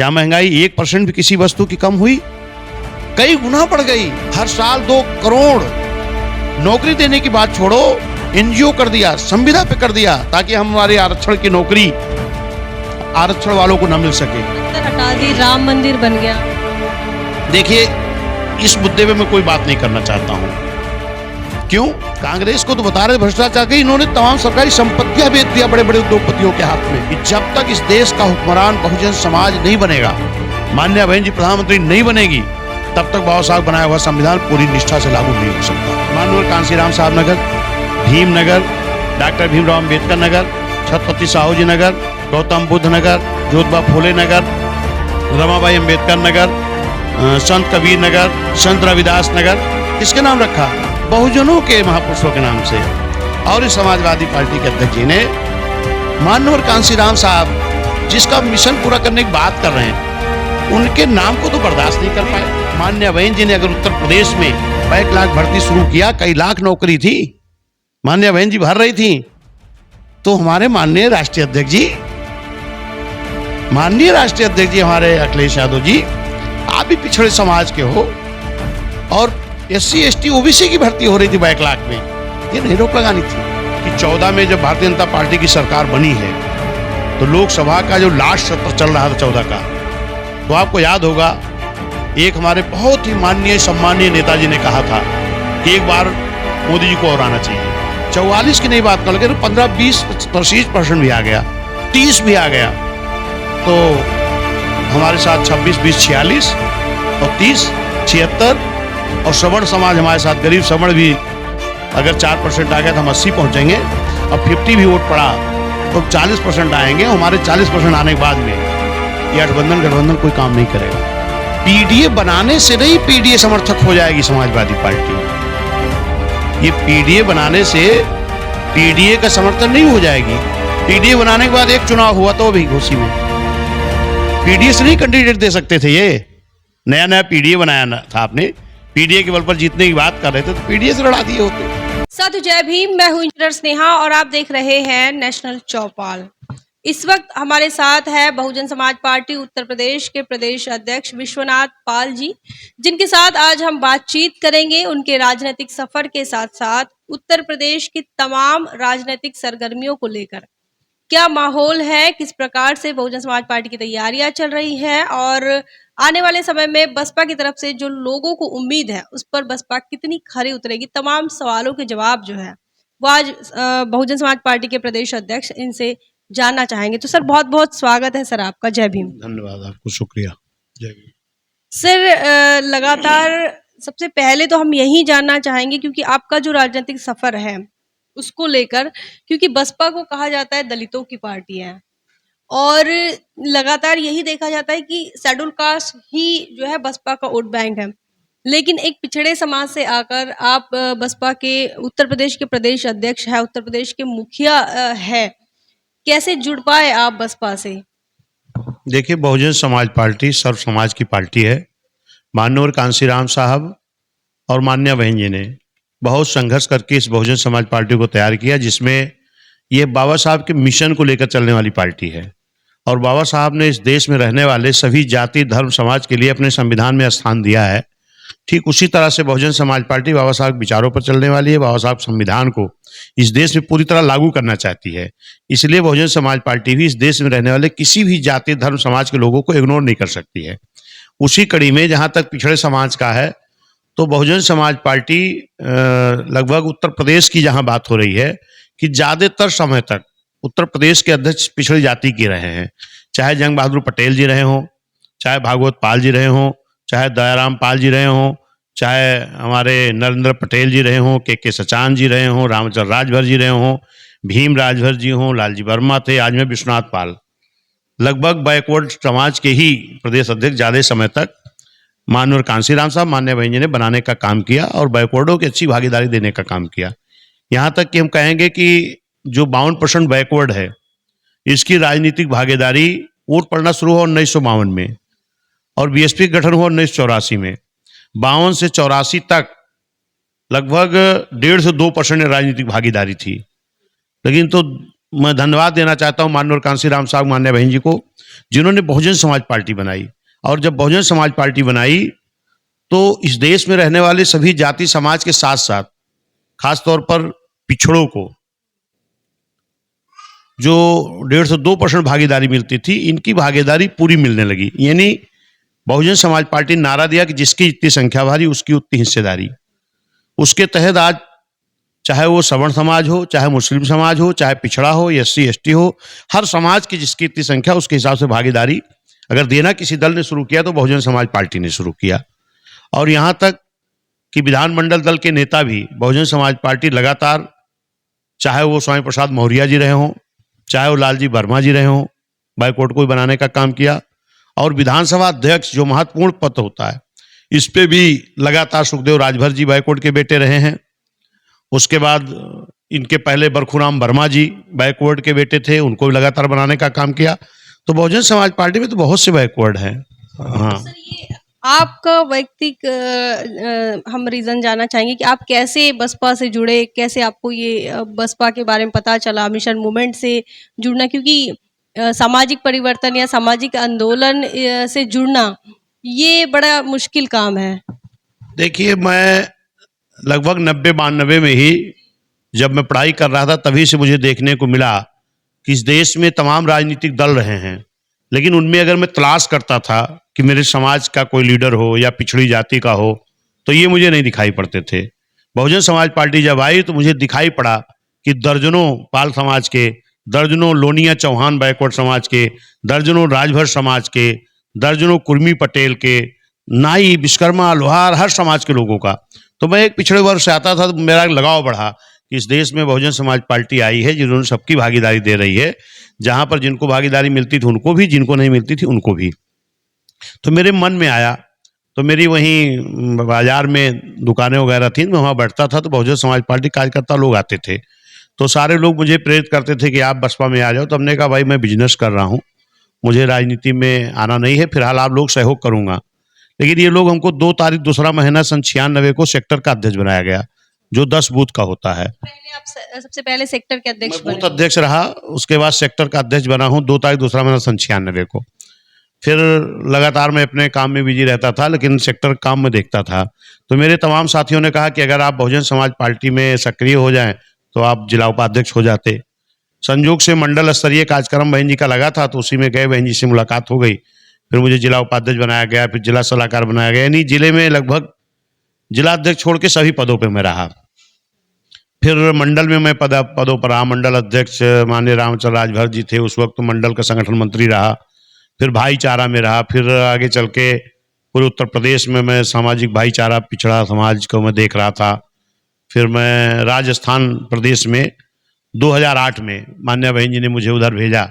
क्या महंगाई 1% भी किसी वस्तु की कम हुई? कई गुना बढ़ गई। हर साल 2 करोड़ नौकरी देने की बात छोड़ो, एनजीओ कर दिया, संविदा पे कर दिया, ताकि हमारे आरक्षण की नौकरी आरक्षण वालों को न मिल सके। हटा दी, राम मंदिर बन गया। देखिए, इस मुद्दे पे मैं कोई बात नहीं करना चाहता हूं। क्यों? कांग्रेस को तो बता रहे भ्रष्टाचार की, इन्होंने तमाम सरकारी संपत्तियां बेच दिया बड़े बड़े उद्योगपतियों के हाथ में। कि जब तक इस देश का हुक्मरान बहुजन समाज नहीं बनेगा, माननीय बहन जी प्रधानमंत्री नहीं बनेगी, तब तक बाबा साहब बनाया हुआ संविधान पूरी निष्ठा से लागू नहीं हो सकता। माननीय कांसीराम साहब नगर, भीम नगर, डॉक्टर भीमराव अम्बेडकर नगर, छत्रपति साहू जी नगर, गौतम बुद्ध नगर, ज्योतिबा फूले नगर, रमाबाई अम्बेडकर नगर, संत कबीर नगर, संत रविदास नगर, किसके नाम रखा? बहुजनों के महापुरुषों के नाम से। और इस समाजवादी पार्टी के अध्यक्ष जी ने माननीय कांसीराम साहब जिसका मिशन पूरा करने की बात कर रहे हैं, उनके नाम को तो बर्दाश्त नहीं कर पाए। माननीय बहन जी ने अगर उत्तर प्रदेश में 1 लाख भर्ती शुरू किया, कई लाख नौकरी थी, माननीय बहन जी भर रही थी, तो हमारे माननीय राष्ट्रीय अध्यक्ष जी हमारे अखिलेश यादव जी, आप भी पिछड़े समाज के हो, और SC ST OBC की भर्ती हो रही थी 1 लाख में, ये नहीं रोक लगानी थी। कि 14 में जब भारतीय जनता पार्टी की सरकार बनी है, तो लोकसभा का जो लास्ट सत्र चल रहा था 14 का, तो आपको याद होगा, एक हमारे बहुत ही माननीय सम्मानीय नेताजी ने कहा था कि एक बार मोदी जी को और आना चाहिए। 44 की नहीं बात कर लगे, 15-20% भी आ गया, 30 भी आ गया, तो हमारे साथ 26, 20, 46 और 30, 76, और श्रवण समाज हमारे साथ, गरीब श्रवण भी अगर 4% आ गया तो हम 80 पहुंचेंगे, और 50 भी वोट पड़ा तो 40% आएंगे। हमारे 40% आने के बाद में ये गठबंधन कोई काम नहीं करेगा। पीडीए बनाने से नहीं पीडीए समर्थक हो जाएगी समाजवादी पार्टी। ये पीडीए बनाने से पीडीए का समर्थन नहीं हो जाएगी। पीडीए बनाने के बाद एक चुनाव हुआ तो भी घोसी में पीडीए से नहीं कैंडिडेट दे सकते थे। ये नया पीडीए बनाया था आपने, पीडीए के बल पर जीतने की बात कर रहे थे तो पीडीए से लड़ा दिए होते। साथियों जय भीम, मैं हूं इंजीनियर स्नेहा और आप देख रहे हैं नेशनल चौपाल। इस वक्त हमारे साथ है बहुजन समाज पार्टी उत्तर प्रदेश के प्रदेश अध्यक्ष विश्वनाथ पाल जी, जिनके साथ आज हम बातचीत करेंगे उनके राजनीतिक सफर के साथ साथ उत्तर प्रदेश की तमाम राजनीतिक सरगर्मियों को लेकर। क्या माहौल है, किस प्रकार से बहुजन समाज पार्टी की तैयारियां चल रही है, और आने वाले समय में बसपा की तरफ से जो लोगों को उम्मीद है उस पर बसपा कितनी खरी उतरेगी, तमाम सवालों के जवाब जो है वो आज बहुजन समाज पार्टी के प्रदेश अध्यक्ष इनसे जानना चाहेंगे। तो सर बहुत बहुत स्वागत है सर आपका, जय भीम। धन्यवाद, आपको शुक्रिया, जय भीम। सर लगातार सबसे पहले तो हम यही जानना चाहेंगे, क्योंकि आपका जो राजनीतिक सफर है उसको लेकर, क्योंकि बसपा को कहा जाता है दलितों की पार्टी है, और लगातार यही देखा जाता है कि शेड्यूल कास्ट ही जो है बसपा का वोट बैंक है, लेकिन एक पिछड़े समाज से आकर आप बसपा के उत्तर प्रदेश के प्रदेश अध्यक्ष है, उत्तर प्रदेश के मुखिया है, कैसे जुड़ पाए आप बसपा से? देखिए, बहुजन समाज पार्टी सर्व समाज की पार्टी है। माननीय कांसीराम साहब और मान्य बहन जी ने बहुत संघर्ष करके इस बहुजन समाज पार्टी को तैयार किया, जिसमें ये बाबा साहब के मिशन को लेकर चलने वाली पार्टी है। और बाबा साहब ने इस देश में रहने वाले सभी जाति धर्म समाज के लिए अपने संविधान में स्थान दिया है। ठीक उसी तरह से बहुजन समाज पार्टी बाबा साहब के विचारों पर चलने वाली है। बाबा साहब संविधान को इस देश में पूरी तरह लागू करना चाहती है। इसलिए बहुजन समाज पार्टी भी इस देश में रहने वाले किसी भी जाति धर्म समाज के लोगों को इग्नोर नहीं कर सकती है। उसी कड़ी में जहाँ तक पिछड़े समाज का है, तो बहुजन समाज पार्टी लगभग उत्तर प्रदेश की जहाँ बात हो रही है कि ज़्यादातर समय तक उत्तर प्रदेश के अध्यक्ष पिछड़ी जाति के रहे हैं, चाहे जंग बहादुर पटेल जी रहे हों, चाहे भागवत पाल जी रहे हों, चाहे दयाराम पाल जी रहे हों, चाहे हमारे नरेंद्र पटेल जी रहे हों, के सचान जी रहे हों, रामचंद्र राजभर जी रहे हों, भीम राजभर जी हों, लालजी वर्मा थे, आज में विश्वनाथ पाल। लगभग बैकवर्ड समाज के ही प्रदेश अध्यक्ष ज़्यादा समय तक माननीय कांसीराम साहब मान्य बहन जी ने बनाने का काम किया और बैकवर्डों की अच्छी भागीदारी देने का काम किया। यहाँ तक कि हम कहेंगे कि जो 52% बैकवर्ड है, इसकी राजनीतिक भागीदारी वोट पड़ना शुरू हुआ 1952 में और बीएसपी का गठन हुआ 1984 में। 52 से 84 तक लगभग 1.5 से 2% राजनीतिक भागीदारी थी। लेकिन तो मैं धन्यवाद देना चाहता हूँ माननीय कांसीराम साहब मान्य बहन जी को जिन्होंने बहुजन समाज पार्टी बनाई। और जब बहुजन समाज पार्टी बनाई तो इस देश में रहने वाले सभी जाति समाज के साथ साथ खास तौर पर पिछड़ों को जो 1.5 से 2% भागीदारी मिलती थी, इनकी भागीदारी पूरी मिलने लगी। यानी बहुजन समाज पार्टी ने नारा दिया कि जिसकी जितनी संख्या भारी उसकी उतनी हिस्सेदारी। उसके तहत आज चाहे वो सवर्ण समाज हो, चाहे मुस्लिम समाज हो, चाहे पिछड़ा हो, SC ST हो, हर समाज की जिसकी इतनी संख्या उसके हिसाब से भागीदारी अगर देना किसी दल ने शुरू किया तो बहुजन समाज पार्टी ने शुरू किया। और यहाँ तक कि विधानमंडल दल के नेता भी बहुजन समाज पार्टी लगातार, चाहे वो स्वामी प्रसाद मौर्य जी रहे हों, चाहे वो लालजी वर्मा जी रहे हों, बाइकोट को बनाने का काम किया। और विधानसभा अध्यक्ष जो महत्वपूर्ण पद होता है, इस पे भी लगातार सुखदेव राजभर जी बाइकोट के बेटे रहे हैं। उसके बाद इनके पहले बरखुराम वर्मा जी बैकवर्ड के बेटे थे, उनको भी लगातार बनाने का काम किया। तो बहुजन समाज पार्टी में तो बहुत से बैकवर्ड हैं। हाँ, सर ये आपका वैयक्तिक हम रीजन जानना चाहेंगे कि आप कैसे बसपा से जुड़े, कैसे आपको ये बसपा के बारे में पता चला, मिशन मूवमेंट से जुड़ना, क्योंकि सामाजिक परिवर्तन या सामाजिक आंदोलन से जुड़ना ये बड़ा मुश्किल काम है। देखिए, मैं लगभग 90-92 में ही जब मैं पढ़ाई कर रहा था तभी से मुझे देखने को मिला कि इस देश में तमाम राजनीतिक दल रहे हैं, लेकिन उनमें अगर मैं तलाश करता था कि मेरे समाज का कोई लीडर हो या पिछड़ी जाति का हो तो ये मुझे नहीं दिखाई पड़ते थे। बहुजन समाज पार्टी जब आई तो मुझे दिखाई पड़ा कि दर्जनों पाल समाज के, दर्जनों लोनिया चौहान बैकवर्ड समाज के, दर्जनों राजभर समाज के, दर्जनों कुर्मी पटेल के, नाई विश्वकर्मा लोहार, हर समाज के लोगों का। तो मैं एक पिछड़े वर्ग से आता था तो मेरा लगाव बढ़ा कि इस देश में बहुजन समाज पार्टी आई है जिन्होंने सबकी भागीदारी दे रही है, जहां पर जिनको भागीदारी मिलती थी उनको भी, जिनको नहीं मिलती थी उनको भी। तो मेरे मन में आया, तो मेरी वहीं बाजार में दुकानें वगैरह थी, मैं वहाँ बैठता था तो बहुजन समाज पार्टी कार्यकर्ता लोग आते थे, तो सारे लोग मुझे प्रेरित करते थे कि आप बसपा में आ जाओ। तो हमने कहा भाई मैं बिजनेस कर रहा हूँ, मुझे राजनीति में आना नहीं है, फिलहाल आप लोग सहयोग करूँगा। लेकिन ये लोग हमको 2 तारीख 2रा महीना सन 96 को सेक्टर का अध्यक्ष बनाया गया, जो 10 बूथ का होता है। पहले आप सबसे पहले सेक्टर के अध्यक्ष मैं बूथ बने। अध्यक्ष रहा, उसके बाद सेक्टर का अध्यक्ष बना हूँ 2 तारीख 2रा महीना सन 96 को। फिर लगातार मैं अपने काम में बिजी रहता था, लेकिन सेक्टर काम में देखता था। तो मेरे तमाम साथियों ने कहा कि अगर आप बहुजन समाज पार्टी में सक्रिय हो जाएं तो आप जिला उपाध्यक्ष हो जाते। संयोग से मंडल स्तरीय कार्यक्रम बहन जी का लगा था, तो उसी में गए, बहन जी से मुलाकात हो गई, फिर मुझे जिला उपाध्यक्ष बनाया गया, फिर जिला सलाहकार बनाया गया। यानी जिले में लगभग जिला अध्यक्ष छोड़ के सभी पदों पे मैं रहा। फिर मंडल में मैं पदों पर रहा। मंडल अध्यक्ष माननीय रामचंद्र राजभर जी थे, उस वक्त मंडल का संगठन मंत्री रहा। फिर भाईचारा में रहा। फिर आगे चल के पूरे उत्तर प्रदेश में मैं सामाजिक भाईचारा, पिछड़ा समाज को मैं देख रहा था। फिर मैं राजस्थान प्रदेश में 2008 में मान्या बहन जी ने मुझे उधर भेजा,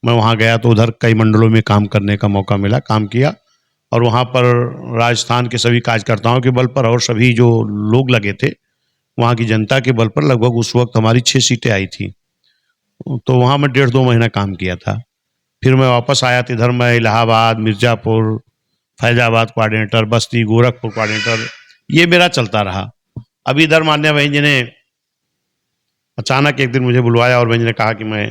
मैं वहाँ गया तो उधर कई मंडलों में काम करने का मौका मिला, काम किया। और वहाँ पर राजस्थान के सभी कार्यकर्ताओं के बल पर और सभी जो लोग लगे थे, वहाँ की जनता के बल पर लगभग उस वक्त हमारी 6 सीटें आई थी। तो वहाँ मैं 1.5-2 महीना काम किया था। फिर मैं वापस आया तो इधर मैं इलाहाबाद, मिर्ज़ापुर, फैज़ाबाद कोऑर्डिनेटर, बस्ती, गोरखपुर कोऑर्डिनेटर, ये मेरा चलता रहा। अभी इधर मान्या बहन जी ने अचानक एक दिन मुझे बुलवाया और बहन जी ने कहा कि मैं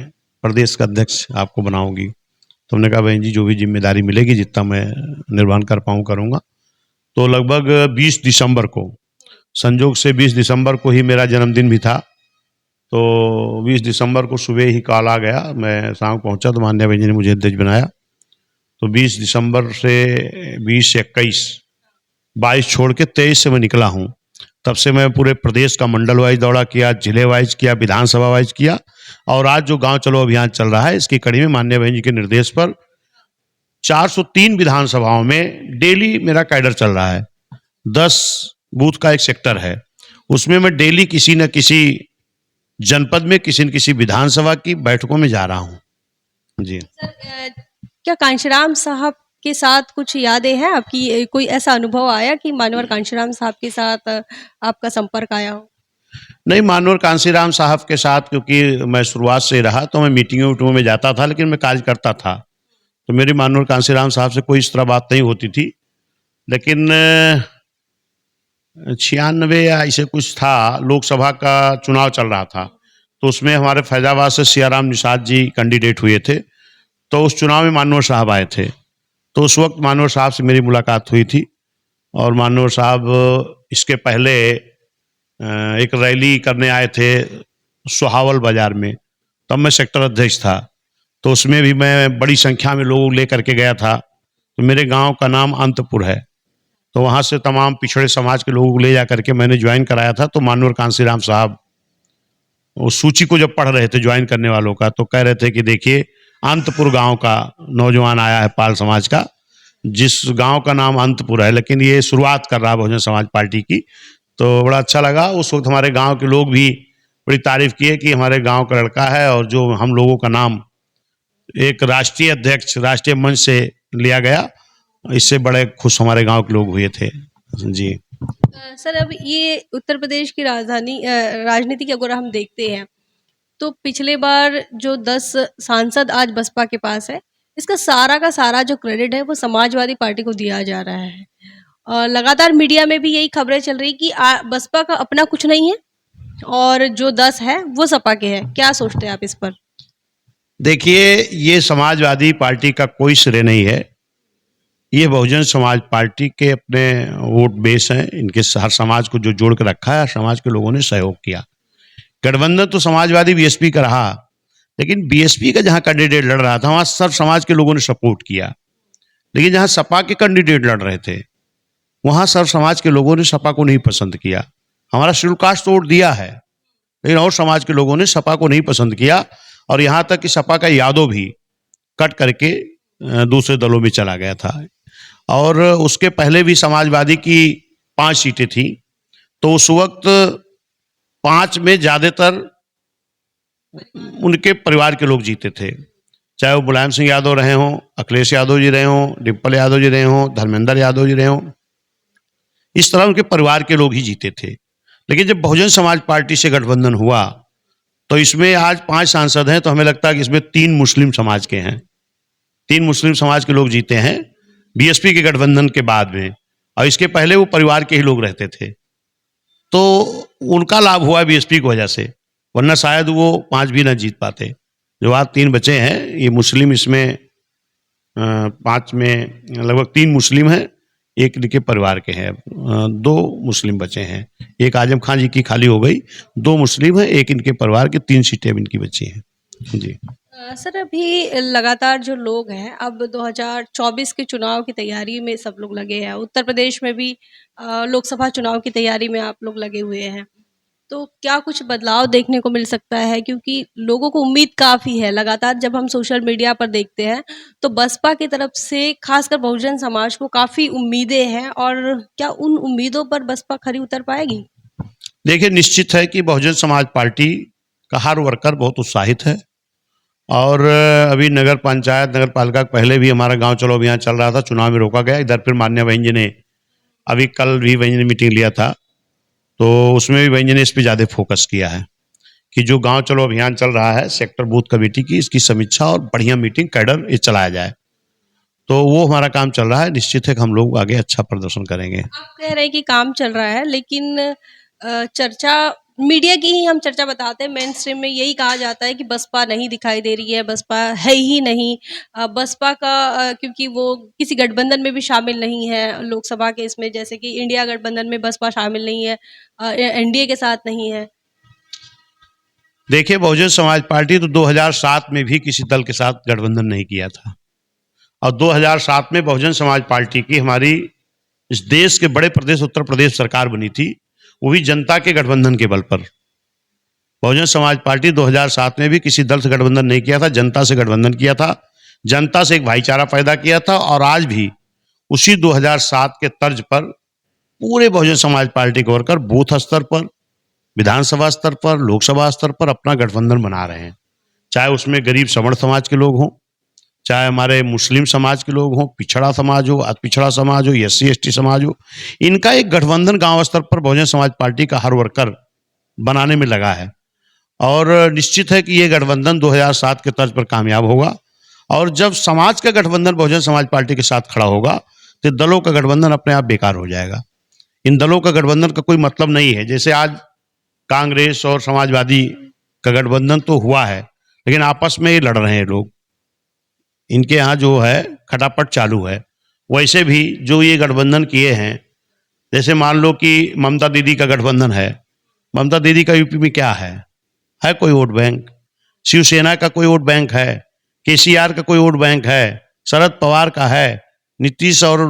प्रदेश का अध्यक्ष आपको बनाऊंगी। तो हमने कहा बहन जी जो भी जिम्मेदारी मिलेगी, जितना मैं निर्वहन कर पाऊँ करूँगा। तो लगभग 20 दिसंबर को, संजोग से 20 दिसंबर को ही मेरा जन्मदिन भी था, तो 20 दिसंबर को सुबह ही कॉल आ गया। मैं शाम पहुंचा तो मान्या बहन जी ने मुझे अध्यक्ष बनाया। तो 20 दिसंबर से 20 से 21, 22 छोड़ के 23 से मैं निकला हूं। तब से मैं पूरे प्रदेश का मंडल वाइज दौरा किया, जिले वाइज किया, विधानसभा वाइज किया। और आज जो गांव चलो अभियान चल रहा है, इसकी कड़ी में मान्या बहन जी के निर्देश पर 403 विधानसभाओं में डेली मेरा कैडर चल रहा है। 10 बूथ का एक सेक्टर है, उसमें मैं डेली किसी न किसी जनपद में, किसी न किसी विधानसभा की बैठकों में जा रहा हूँ। जी सर क्या कांशीराम साहब के साथ कुछ यादें हैं आपकी? कोई ऐसा अनुभव आया कि मानवर कांशीराम साहब के साथ आपका संपर्क आया हो? नहीं, मानवर कांशीराम साहब के साथ क्योंकि मैं शुरुआत से रहा, तो मैं मीटिंगों में जाता था, लेकिन मैं कार्य करता था, तो मेरी मानवर कांशीराम साहब से कोई इस तरह बात नहीं होती थी। लेकिन 96 या ऐसे कुछ था, लोकसभा का चुनाव चल रहा था, तो उसमें हमारे फैजाबाद से सियाराम निषाद जी कैंडिडेट हुए थे। तो उस चुनाव में मानवर साहब आए थे। तो उस वक्त मानवर साहब से मेरी मुलाकात हुई थी और मानवर साहब इसके पहले एक रैली करने आए थे सुहावल बाजार में, तब मैं सेक्टर अध्यक्ष था। तो उसमें भी मैं बड़ी संख्या में लोग लेकर के गया था। तो मेरे गांव का नाम अंतपुर है, तो वहाँ से तमाम पिछड़े समाज के लोगों को ले जा करके मैंने ज्वाइन कराया था। तो मानवर कांसीराम साहब उस सूची को जब पढ़ रहे थे ज्वाइन करने वालों का, तो कह रहे थे कि देखिए अंतपुर गांव का नौजवान आया है पाल समाज का, जिस गांव का नाम अंतपुर है, लेकिन ये शुरुआत कर रहा है बहुजन समाज पार्टी की। तो बड़ा अच्छा लगा। उस वक्त हमारे गांव के लोग भी बड़ी तारीफ किए कि हमारे गांव का लड़का है, और जो हम लोगों का नाम एक राष्ट्रीय अध्यक्ष राष्ट्रीय मंच से लिया गया, इससे बड़े खुश हमारे गांव के लोग हुए थे जी। सर, अब ये उत्तर प्रदेश की राजनीति की अगर हम देखते हैं, तो पिछले बार जो 10 सांसद आज बसपा के पास है, इसका सारा का सारा जो क्रेडिट है वो समाजवादी पार्टी को दिया जा रहा है। लगातार मीडिया में भी यही खबरें चल रही कि बसपा का अपना कुछ नहीं है और जो 10 है वो सपा के हैं। क्या सोचते हैं आप इस पर? देखिए, ये समाजवादी पार्टी का कोई श्रेय नहीं है। ये बहुजन समाज पार्टी के अपने वोट बेस हैं, इनके हर समाज को जो जोड़ के रखा है, समाज के लोगों ने सहयोग किया। गठबंधन तो समाजवादी बीएसपी का रहा, लेकिन बीएसपी का जहां कैंडिडेट लड़ रहा था वहां सब समाज के लोगों ने सपोर्ट किया। लेकिन जहां सपा के कैंडिडेट लड़ रहे थे वहां सब समाज के लोगों ने सपा को नहीं पसंद किया। हमारा शेड्यूल कास्ट तो वोट दिया है, लेकिन और समाज के लोगों ने सपा को नहीं पसंद किया, और यहां तक कि सपा का यादव भी कट करके दूसरे दलों में चला गया था। और उसके पहले भी समाजवादी की 5 सीटें थी, तो उस वक्त 5 में ज्यादातर उनके परिवार के लोग जीते थे, चाहे वो मुलायम सिंह यादव रहे हों, अखिलेश यादव जी रहे हों, डिम्पल यादव जी रहे हों, धर्मेंद्र यादव जी रहे हों, इस तरह उनके परिवार के लोग ही जीते थे। लेकिन जब बहुजन समाज पार्टी से गठबंधन हुआ तो इसमें आज 5 सांसद हैं, तो हमें लगता है कि इसमें 3 मुस्लिम समाज के हैं, 3 मुस्लिम समाज के लोग जीते हैं बीएसपी के गठबंधन के बाद में, और इसके पहले वो परिवार के ही लोग रहते थे। तो उनका लाभ हुआ बीएसपी की वजह से, वरना शायद वो 5 भी ना जीत पाते। जो आज 3 बचे हैं ये मुस्लिम, इसमें 5 में लगभग 3 मुस्लिम हैं, एक इनके परिवार के हैं, 2 मुस्लिम बचे हैं। एक आजम खान जी की खाली हो गई, 2 मुस्लिम हैं, एक इनके परिवार के, 3 सीटें अब इनकी बची हैं जी। सर, अभी लगातार जो लोग हैं, अब 2024 के चुनाव की तैयारी में सब लोग लगे हैं। उत्तर प्रदेश में भी लोकसभा चुनाव की तैयारी में आप लोग लगे हुए हैं। तो क्या कुछ बदलाव देखने को मिल सकता है? क्योंकि लोगों को उम्मीद काफ़ी है। लगातार जब हम सोशल मीडिया पर देखते हैं, तो बसपा की तरफ से खासकर बहुजन समाज को काफ़ी उम्मीदें हैं, और क्या उन उम्मीदों पर बसपा खरी उतर पाएगी? देखिए, निश्चित है कि बहुजन समाज पार्टी का हर वर्कर बहुत उत्साहित है, और अभी नगर पंचायत नगर पालिका पहले भी हमारा गांव चलो अभियान चल रहा था, चुनाव में रोका गया। इधर फिर मान्य बहन जी ने अभी कल भी बहन जी ने मीटिंग लिया था, तो उसमें भी बहन जी ने इस पर ज़्यादा फोकस किया है कि जो गांव चलो अभियान चल रहा है सेक्टर बूथ कमेटी की, इसकी समीक्षा और बढ़िया मीटिंग कैडर ये चलाया जाए। तो वो हमारा काम चल रहा है, निश्चित है कि हम लोग आगे अच्छा प्रदर्शन करेंगे। आप कह रहे हैं कि काम चल रहा है, लेकिन चर्चा मीडिया की ही हम चर्चा बताते हैं। मेन स्ट्रीम में यही कहा जाता है कि बसपा नहीं दिखाई दे रही है, बसपा है ही नहीं। बसपा का क्योंकि वो किसी गठबंधन में भी शामिल नहीं है लोकसभा के इसमें, जैसे कि इंडिया गठबंधन में बसपा शामिल नहीं है, एनडीए के साथ नहीं है। देखिए, बहुजन समाज पार्टी तो 2007 में भी किसी दल के साथ गठबंधन नहीं किया था, और 2007 में बहुजन समाज पार्टी की हमारी इस देश के बड़े प्रदेश उत्तर प्रदेश सरकार बनी थी, वो भी जनता के गठबंधन के बल पर। बहुजन समाज पार्टी 2007 में भी किसी दल से गठबंधन नहीं किया था, जनता से गठबंधन किया था, जनता से एक भाईचारा पैदा किया था, और आज भी उसी 2007 के तर्ज पर पूरे बहुजन समाज पार्टी के वर्कर बूथ स्तर पर, विधानसभा स्तर पर, लोकसभा स्तर पर अपना गठबंधन बना रहे हैं। चाहे उसमें गरीब सवर्ण समाज के लोग हों, चाहे हमारे मुस्लिम समाज के लोग हों, पिछड़ा समाज हो, अति पिछड़ा समाज हो, एससी एसटी समाज हो, इनका एक गठबंधन गांव स्तर पर बहुजन समाज पार्टी का हर वर्कर बनाने में लगा है। और निश्चित है कि ये गठबंधन 2007 के तर्ज पर कामयाब होगा, और जब समाज का गठबंधन बहुजन समाज पार्टी के साथ खड़ा होगा तो दलों का गठबंधन अपने आप बेकार हो जाएगा। इन दलों का गठबंधन का कोई मतलब नहीं है। जैसे आज कांग्रेस और समाजवादी का गठबंधन तो हुआ है, लेकिन आपस में ये लड़ रहे हैं लोग, इनके यहाँ जो है खटापट चालू है। वैसे भी जो ये गठबंधन किए हैं, जैसे मान लो कि ममता दीदी का गठबंधन है, ममता दीदी का यूपी में क्या है कोई वोट बैंक? शिवसेना का कोई वोट बैंक है? केसीआर का कोई वोट बैंक है? शरद पवार का है? नीतीश और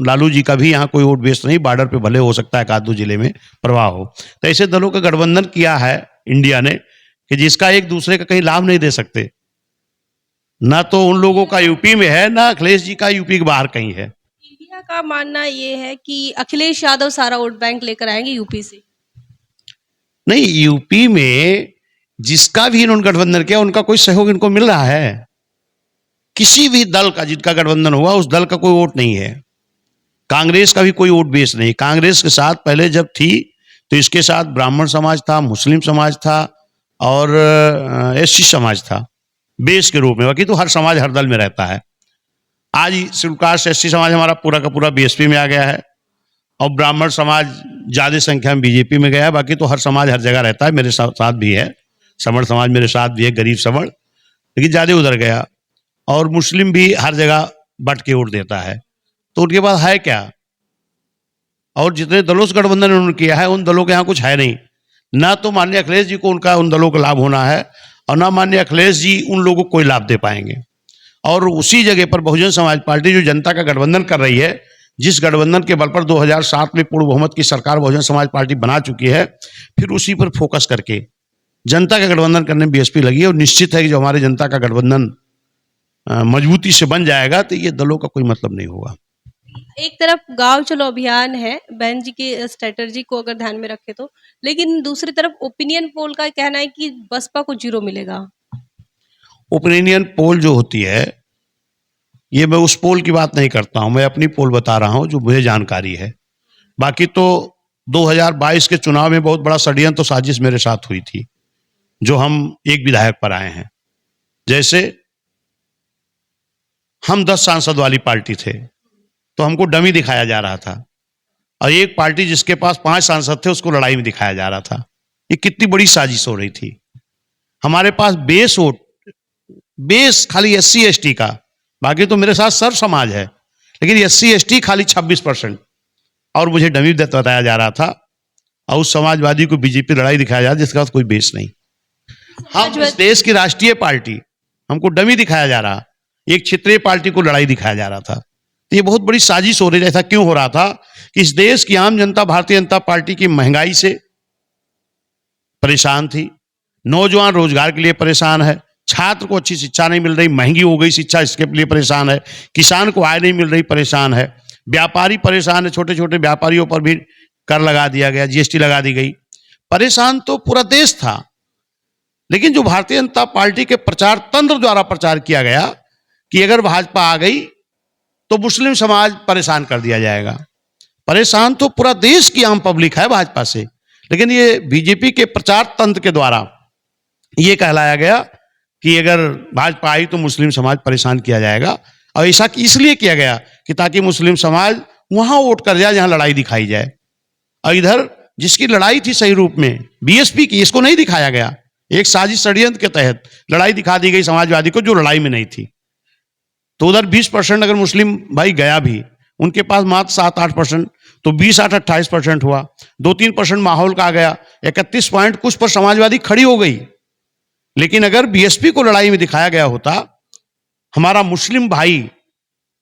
लालू जी का भी यहाँ कोई वोट बेस नहीं। बॉर्डर पे भले हो सकता है एक आध दो जिले में प्रवाह हो, तो ऐसे दलों का गठबंधन किया है इंडिया ने कि जिसका एक दूसरे का कहीं लाभ नहीं दे सकते। ना तो उन लोगों का यूपी में है, ना अखिलेश जी का यूपी के बाहर कहीं है। इंडिया का मानना ये है कि अखिलेश यादव सारा वोट बैंक लेकर आएंगे यूपी से। नहीं, यूपी में जिसका भी इन्होंने गठबंधन किया उनका कोई सहयोग इनको मिल रहा है? किसी भी दल का जिनका गठबंधन हुआ उस दल का कोई वोट नहीं है। कांग्रेस का भी कोई वोट बेस नहीं। कांग्रेस के साथ पहले जब थी तो इसके साथ ब्राह्मण समाज था, मुस्लिम समाज था और एससी समाज था बेस के रूप में। बाकी तो हर समाज हर दल में रहता है। आज शेड्यूल कास्ट एससी समाज हमारा पूरा का पूरा बीएसपी में आ गया है और ब्राह्मण समाज ज्यादा संख्या में बीजेपी में गया है। बाकी तो हर समाज हर जगह रहता है। मेरे साथ भी है, समण समाज मेरे साथ भी है, गरीब समण, लेकिन ज्यादा उधर गया। और मुस्लिम भी हर जगह बट के वोट देता है। तो उनके पास है क्या? और जितने दलों से गठबंधन उन्होंने किया है उन दलों के यहाँ कुछ है नहीं। ना तो माननीय अखिलेश जी को उनका उन दलों का लाभ होना है और ना माननीय अखिलेश जी उन लोगों को कोई लाभ दे पाएंगे। और उसी जगह पर बहुजन समाज पार्टी जो जनता का गठबंधन कर रही है, जिस गठबंधन के बल पर 2007 में पूर्ण बहुमत की सरकार बहुजन समाज पार्टी बना चुकी है, फिर उसी पर फोकस करके जनता का गठबंधन करने में बीएसपी लगी है। और निश्चित है कि जो हमारे जनता का गठबंधन मजबूती से बन जाएगा तो ये दलों का कोई मतलब नहीं होगा। एक तरफ गांव चलो अभियान है बहन जी की स्ट्रेटजी को अगर ध्यान में रखे तो, लेकिन दूसरी तरफ ओपिनियन पोल का कहना है कि बसपा को 0 मिलेगा। ओपिनियन पोल जो होती है, ये मैं उस पोल की बात नहीं करता हूं, मैं अपनी पोल बता रहा हूं जो मुझे जानकारी है। बाकी तो 2022 के चुनाव में बहुत बड़ा षड्यंत्र तो साजिश मेरे साथ हुई थी, जो हम एक विधायक पर आए हैं। जैसे हम 10 सांसद वाली पार्टी थे तो हमको डमी दिखाया जा रहा था, और एक पार्टी जिसके पास 5 सांसद थे उसको लड़ाई में दिखाया जा रहा था। ये कितनी बड़ी साजिश हो रही थी। हमारे पास बेस वोट, बेस खाली SC ST का, बाकी तो मेरे साथ सर्व समाज है, लेकिन SC ST खाली 26%, और मुझे डमी बताया जा रहा था। और उस समाजवादी को बीजेपी लड़ाई दिखाया जा रहा जिसका कोई बेस नहीं। हम इस देश की राष्ट्रीय पार्टी, हमको डमी दिखाया जा रहा, एक क्षेत्रीय पार्टी को लड़ाई दिखाया जा रहा था। तो ये बहुत बड़ी साजिश हो रही है। ऐसा क्यों हो रहा था कि इस देश की आम जनता भारतीय जनता पार्टी की महंगाई से परेशान थी, नौजवान रोजगार के लिए परेशान है, छात्र को अच्छी शिक्षा नहीं मिल रही, महंगी हो गई शिक्षा इसके लिए परेशान है, किसान को आय नहीं मिल रही परेशान है, व्यापारी परेशान है, छोटे छोटे व्यापारियों पर भी कर लगा दिया गया, GST लगा दी गई। परेशान तो पूरा देश था। लेकिन जो भारतीय जनता पार्टी के प्रचार तंत्र द्वारा प्रचार किया गया कि अगर भाजपा आ गई तो मुस्लिम समाज परेशान कर दिया जाएगा। परेशान तो पूरा देश की आम पब्लिक है भाजपा से, लेकिन ये बीजेपी के प्रचार तंत्र के द्वारा ये कहलाया गया कि अगर भाजपा आई तो मुस्लिम समाज परेशान किया जाएगा। और ऐसा इसलिए किया गया कि ताकि मुस्लिम समाज वहां वोट कर जाए जहां लड़ाई दिखाई जाए, और इधर जिसकी लड़ाई थी सही रूप में बीएसपी की, इसको नहीं दिखाया गया। एक साजिश षड्यंत्र के तहत लड़ाई दिखा दी गई समाजवादी को जो लड़ाई में नहीं थी। तो उधर 20% अगर मुस्लिम भाई गया भी, उनके पास मात्र 7-8%, तो 20-8 28% हुआ। 2-3% माहौल का आ गया, 31 पॉइंट कुछ पर समाजवादी खड़ी हो गई। लेकिन अगर बीएसपी को लड़ाई में दिखाया गया होता, हमारा मुस्लिम भाई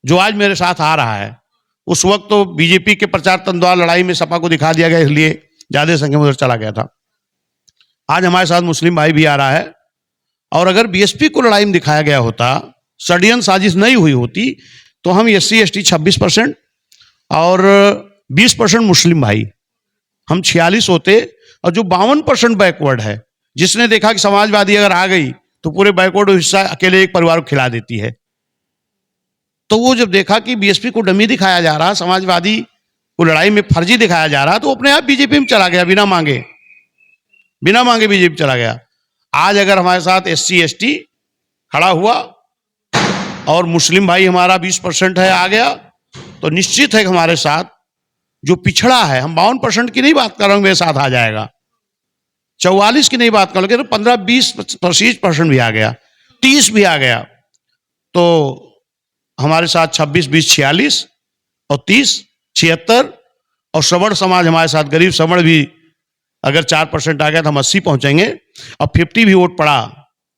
जो आज मेरे साथ आ रहा है, उस वक्त तो बीजेपी के प्रचार तंत्र द्वारा लड़ाई में सपा को दिखा दिया गया, इसलिए ज्यादा संख्या में उधर चला गया था। आज हमारे साथ मुस्लिम भाई भी आ रहा है, और अगर बीएसपी को लड़ाई में दिखाया गया होता, षड्यंत्र साजिश नहीं हुई होती, तो हम SC ST 26% और 20% मुस्लिम भाई, हम 46 होते। और जो 52% बैकवर्ड है, जिसने देखा कि समाजवादी अगर आ गई तो पूरे बैकवर्ड हिस्सा अकेले एक परिवार को खिला देती है, तो वो जब देखा कि बीएसपी को डमी दिखाया जा रहा, समाजवादी को लड़ाई में फर्जी दिखाया जा रहा, तो अपने आप बीजेपी में चला गया, बिना मांगे बीजेपी चला गया। आज अगर हमारे साथ SC ST खड़ा हुआ और मुस्लिम भाई हमारा 20% है आ गया, तो निश्चित है कि हमारे साथ जो पिछड़ा है, हम 52% की नहीं बात कर रहा हूं, मेरे साथ आ जाएगा, 44 की नहीं बात कर रहा, 15-20-25% भी आ गया, 30 भी आ गया, तो हमारे साथ 26, 20, 46 और 30, 76 और श्रवण समाज हमारे साथ, गरीब श्रवण भी अगर 4% आ गया तो हम 80 पहुंचेंगे, और 50 भी वोट पड़ा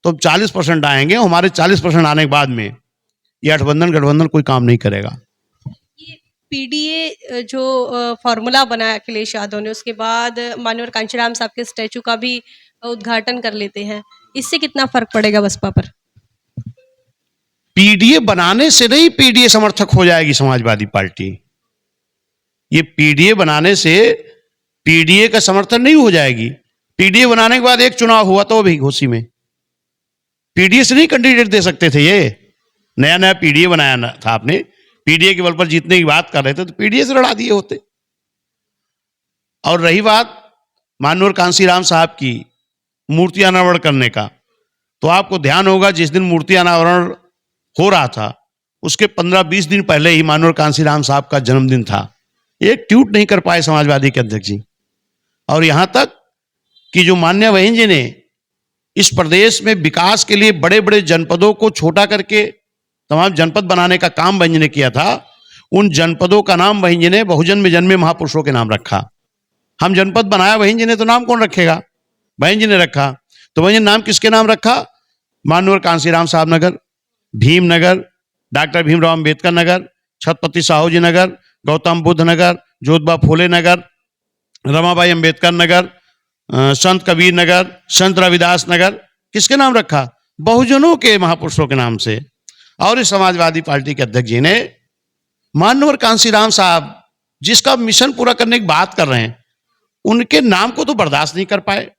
तो 40% आएंगे। हमारे 40% आने के बाद में ये गठबंधन कोई काम नहीं करेगा। ये पीडीए जो फॉर्मूला बना अखिलेश यादव ने, उसके बाद माननीय कांशीराम साहब के स्टैचू का भी उद्घाटन कर लेते हैं, इससे कितना फर्क पड़ेगा बसपा पर? पीडीए बनाने से नहीं पीडीए समर्थक हो जाएगी समाजवादी पार्टी। ये पीडीए बनाने से पीडीए का समर्थन नहीं हो जाएगी। पीडीए बनाने के बाद एक चुनाव हुआ तो भी घोसी में, पीडीए से नहीं कैंडिडेट दे सकते थे। ये नया नया पीडीए बनाया था आपने, पीडीए के बल पर जीतने की बात कर रहे थे तो पीडीए से लड़ा दिए होते। और रही बात माननीय कांशीराम साहब की मूर्ति अनावरण करने का, तो आपको ध्यान होगा जिस दिन मूर्ति अनावरण हो रहा था उसके 15-20 दिन पहले ही माननीय कांशीराम साहब का जन्मदिन था। एक ट्वीट नहीं कर पाए समाजवादी के अध्यक्ष जी। और यहां तक कि जो मान्य बहन जी ने इस प्रदेश में विकास के लिए बड़े बड़े जनपदों को छोटा करके तमाम जनपद बनाने का काम बहन जी ने किया था, उन जनपदों का नाम बहन जी ने बहुजन में जन्मे महापुरुषों के नाम रखा। हम जनपद बनाया बहन जी ने तो नाम कौन रखेगा? बहन जी ने रखा। तो बहन जी नाम किसके नाम रखा? माननीय कांशीराम साहब नगर, भीमनगर, डॉक्टर भीमराव अंबेडकर नगर, छत्रपति साहू जी नगर, गौतम बुद्ध नगर, ज्योतिबा फूले नगर, रमाबाई अंबेडकर नगर, संत कबीर नगर, संत रविदास नगर। किसके नाम रखा? बहुजनों के महापुरुषों के नाम से। और इस समाजवादी पार्टी के अध्यक्ष जी ने माननीय कांशीराम साहब जिसका मिशन पूरा करने की बात कर रहे हैं, उनके नाम को तो बर्दाश्त नहीं कर पाए।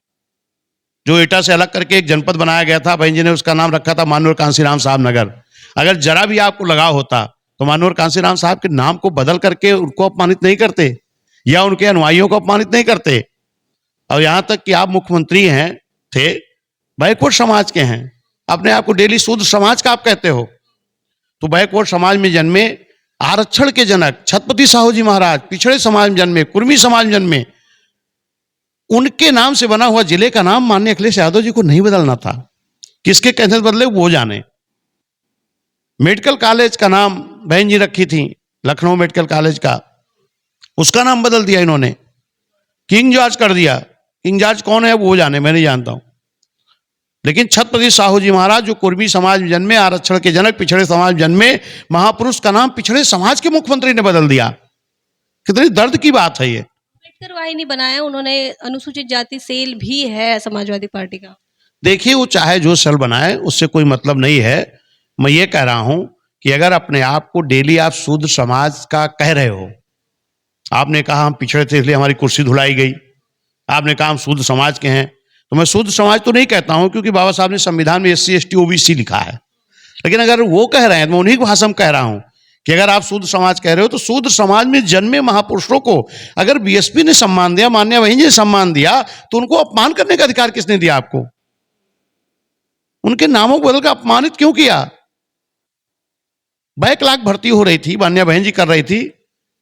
जो एटा से अलग करके एक जनपद बनाया गया था, बहन जी ने उसका नाम रखा था माननीय कांशीराम साहब नगर। अगर जरा भी आपको लगाव होता तो माननीय कांशीराम साहब के नाम को बदल करके उनको अपमानित नहीं करते या उनके अनुयायियों को अपमानित नहीं करते। और यहां तक कि आप मुख्यमंत्री हैं, थे, बैकवर्ड समाज के हैं, अपने आप को डेली शूद्र समाज का आप कहते हो। तो बैकवर्ड समाज में जन्मे, आरक्षण के जनक छत्रपति साहू जी महाराज पिछड़े समाज में जन्मे, कुर्मी समाज में जन्मे, उनके नाम से बना हुआ जिले का नाम माननीय अखिलेश यादव जी को नहीं बदलना था। किसके कहने से बदले वो जाने। मेडिकल कॉलेज का नाम बहन जी रखी थी, लखनऊ मेडिकल कॉलेज का, उसका नाम बदल दिया इन्होंने, किंग जॉर्ज कर दिया। किंग जॉर्ज कौन है वो जाने, मैं नहीं जानता हूं। लेकिन छत्रपति साहू जी महाराज जो कुर्मी समाज में जन्मे, आरक्षण के जनक, पिछड़े समाज में जन्मे महापुरुष का नाम पिछड़े समाज के मुख्यमंत्री ने बदल दिया। कितनी दर्द की बात है ये। अम्बेडकर वाहिनी बनाया उन्होंने, अनुसूचित जाति सेल भी है समाजवादी पार्टी का। देखिए वो चाहे जो सेल बनाए, उससे कोई मतलब नहीं है। मैं ये कह रहा हूं कि अगर अपने आप को डेली आप शूद्र समाज का कह रहे हो, आपने कहा हम पिछड़े थे इसलिए हमारी कुर्सी धुलाई गई, आपने कहा हम शूद्र समाज के हैं, तो मैं शूद्र समाज तो नहीं कहता हूं क्योंकि बाबा साहब ने संविधान में SC ST OBC लिखा है। लेकिन अगर वो कह रहे हैं तो मैं उन्हीं की भाषा में कह रहा हूं कि अगर आप शूद्र समाज कह रहे हो तो शूद्र समाज में जन्मे महापुरुषों को अगर BSP ने सम्मान दिया, मान्य बहन जी ने सम्मान दिया, तो उनको अपमान करने का अधिकार किसने दिया आपको? उनके नामों को बदलकर अपमानित क्यों किया? बैकलॉग भर्ती हो रही थी, मान्य बहन जी कर रही थी,